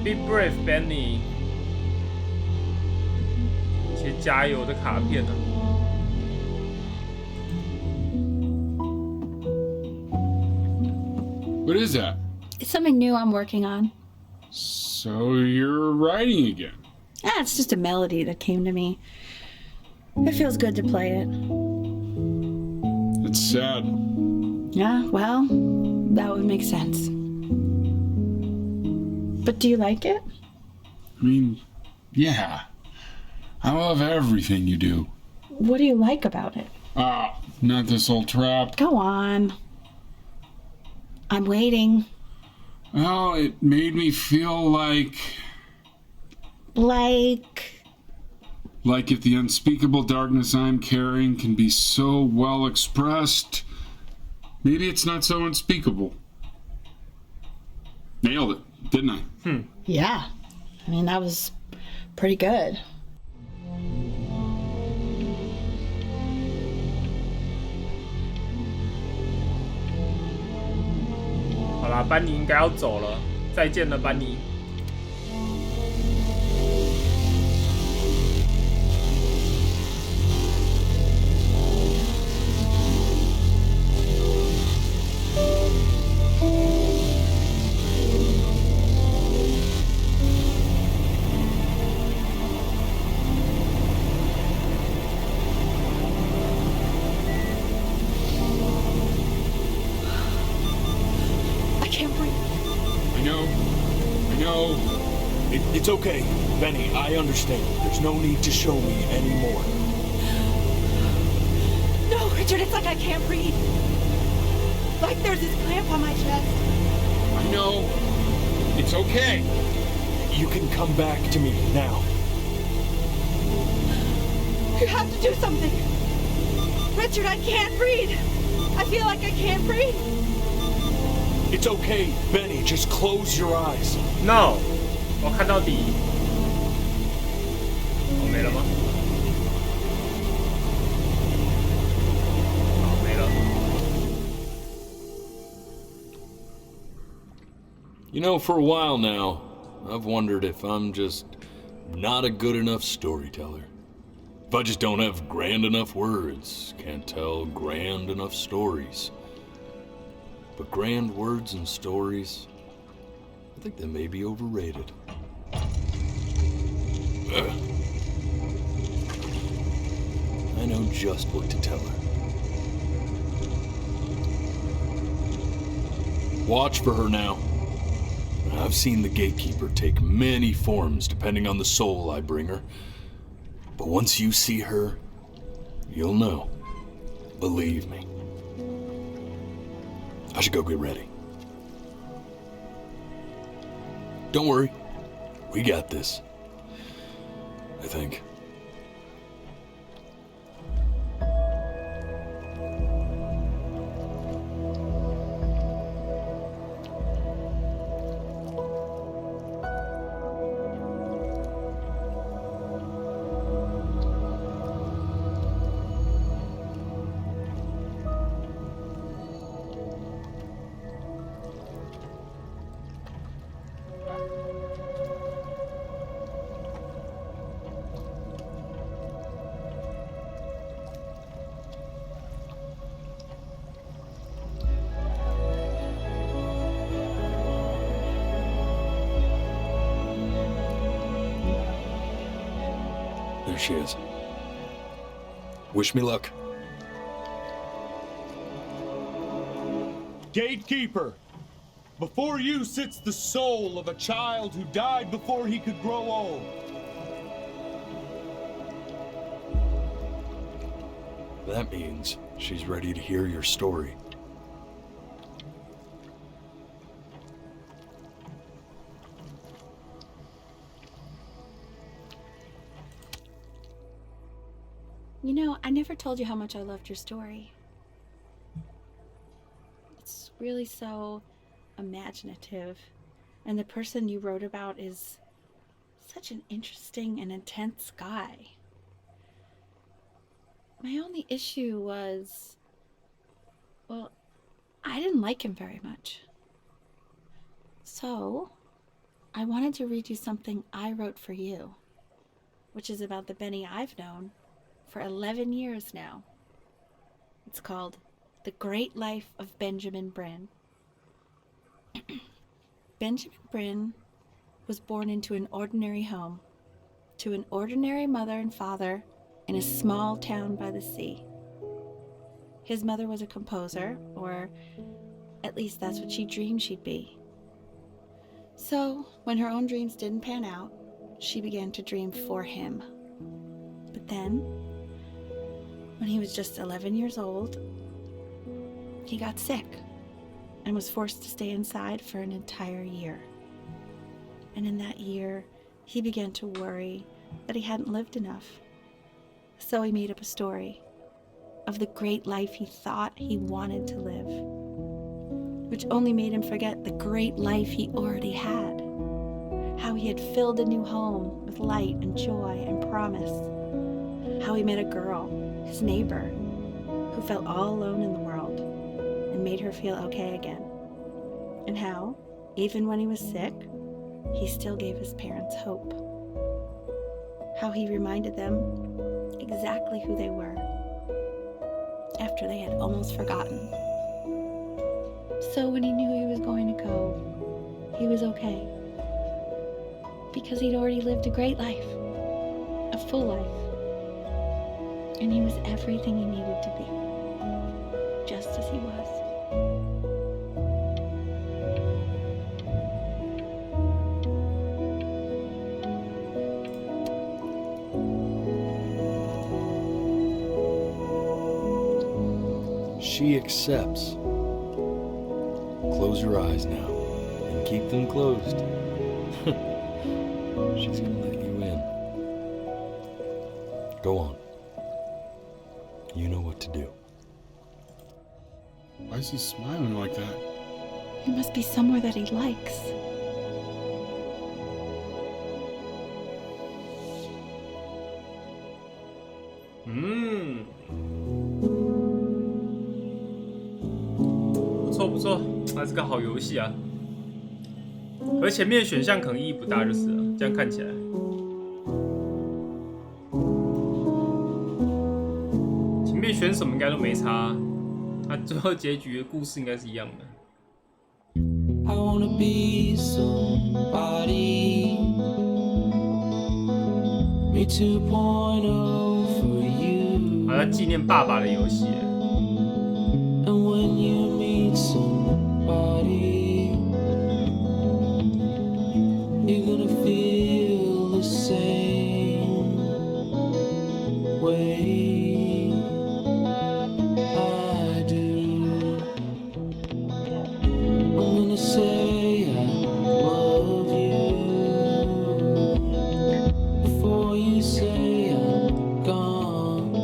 Be brave, Benny。一些加油的卡片呢、What is that? It's something new I'm working on. So you're writing again? Ah, it's just a melody that came to me. It feels good to play it. It's sad. Yeah, well, that would make sense. But do you like it? I mean, yeah. I love everything you do. What do you like about it? Ah, not this old trap. Go on. I'm waiting. Well, it made me feel like if the unspeakable darkness I'm carrying can be so well expressed, maybe it's not so unspeakable. Nailed it, didn't I? Yeah. I mean, that was pretty good. 好啦，班尼应该要走了，再见了，班尼。okay, Benny, I understand. There's no need to show me anymore. No, Richard, it's like I can't breathe. Like there's this clamp on my chest. I know. It's okay. You can come back to me now. You have to do something. Richard, I can't breathe. I feel like I can't breathe. It's okay, Benny, just close your eyes. No， 我看到底。哦，没了吗？哦，没了。 You know, for a while now, I've wondered if I'm just not a good enough storyteller. If I just don't have grand enough words, can't tell grand enough stories. But grand words and stories, I think they may be overrated. I know just what to tell her. Watch for her now. I've seen the gatekeeper take many forms depending on the soul I bring her. But once you see her, you'll know. Believe me. I should go get ready. Don't worry. We got this. I think. There she is. Wish me luck. Gatekeeper, before you sits the soul of a child who died before he could grow old. That means she's ready to hear your story. You know, I never told you how much I loved your story. It's really so imaginative. And the person you wrote about is such an interesting and intense guy. My only issue was, well, I didn't like him very much. So, I wanted to read you something I wrote for you, which is about the Benny I've known for 11 years now. It's called The Great Life of Benjamin Brin. Benjamin Brin was born into an ordinary home, to an ordinary mother and father in a small town by the sea. His mother was a composer, or at least that's what she dreamed she'd be. So, when her own dreams didn't pan out, she began to dream for him. But then, when he was just 11 years old, he got sick and was forced to stay inside for an entire year. And in that year, he began to worry that he hadn't lived enough. So he made up a story of the great life he thought he wanted to live, which only made him forget the great life he already had. How he had filled a new home with light and joy and promise. How he met a girl, his neighbor, who felt all alone in the world and made her feel okay again. And how, even when he was sick, he still gave his parents hope. How he reminded them exactly who they were after they had almost forgotten. So when he knew he was going to go, he was okay. Because he'd already lived a great life, a full life. And he was everything he needed to be, just as he was. she accepts. Close your eyes now, and keep them closed. She's gonna let you in. Go on. You know what to do. Why is he smiling like that? It must be somewhere that he likes.不错不错，还是个好游戏啊。而前面的选项可能意义不大，就是了。这样看起来，前面选什么应该都没差，它最后结局的故事应该是一样的。I wanna be somebody. Me 2.0 for you. 好像纪念爸爸的游戏。And when you meet somebody, you're gonna feel the same way I do. I'm gonna say I love you before you say I'm gone.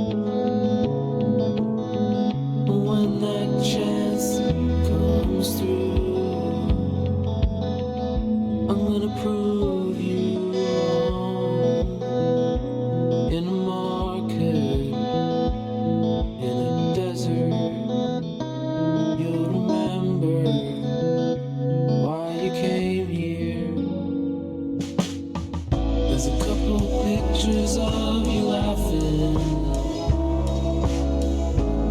And when that chance comes through, I'm gonna prove you wrong. In a market, in a desert, you'll remember why you came here. There's a couple pictures of you laughing,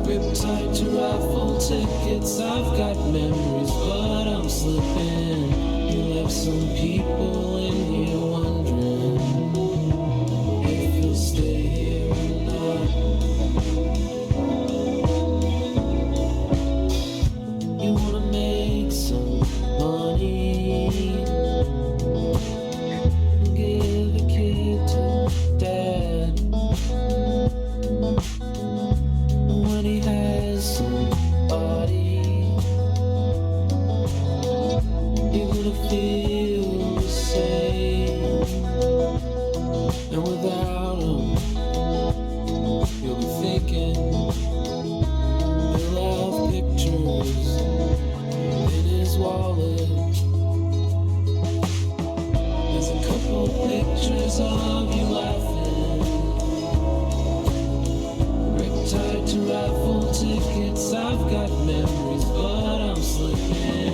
gripped tight to raffle tickets. I've got memories, but I'm slipping. You left some people in here wondering if you'll stay here or not. You wanna make some money, give a kid to dad. When he has somebody, you're gonna feel the same. And without him, you'll be thinking he'll have pictures in his wallet. There's a couple pictures of you laughing, gripped tight to raffle tickets. I've got memories, but I'm slipping.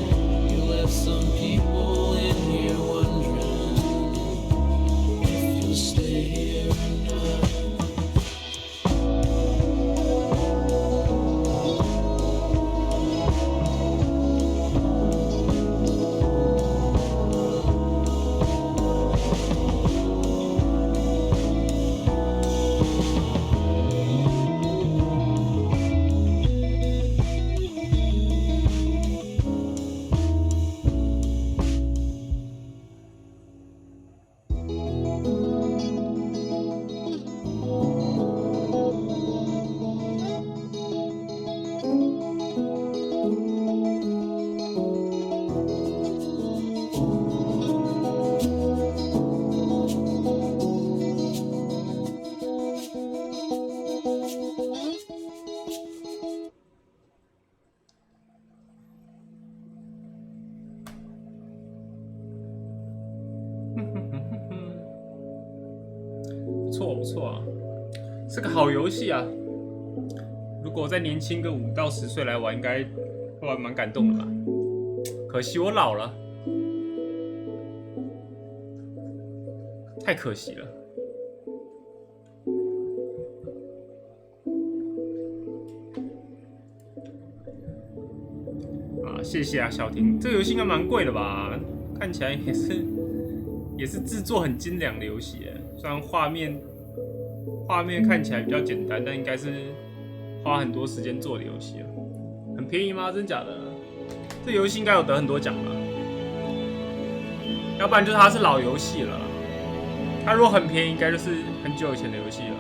You left some people in here wondering if you'll stay here or not.不错不错啊，是个好游戏啊。如果再年轻个5到10岁来玩，应该会玩蛮感动的吧。可惜我老了，太可惜了。啊，谢谢啊，小婷，这个游戏应该蛮贵的吧？看起来也是制作很精良的游戏耶。虽然画面看起来比较简单，但应该是花很多时间做的游戏。很便宜吗？真假的？这游戏应该有得很多奖吧？要不然就是它是老游戏了。它如果很便宜，应该就是很久以前的游戏了。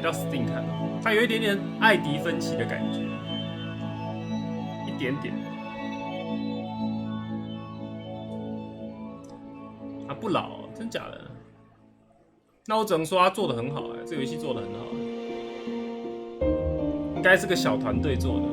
到 Steam 看，它有一点点艾迪芬奇的感觉，一点点。啊，不老、哦，真假的？那我只能说他做的很好这个游戏做的很好，应该是个小团队做的。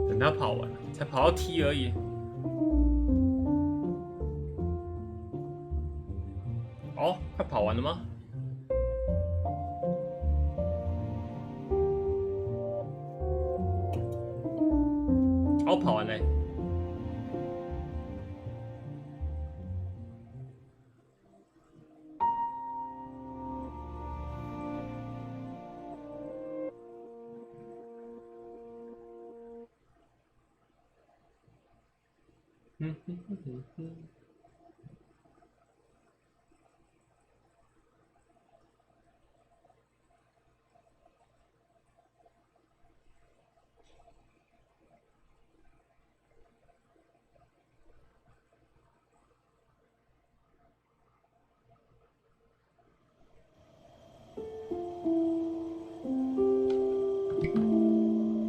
等他跑完，才跑到 T 而已。哦，快跑完了吗？哦，跑完嘞。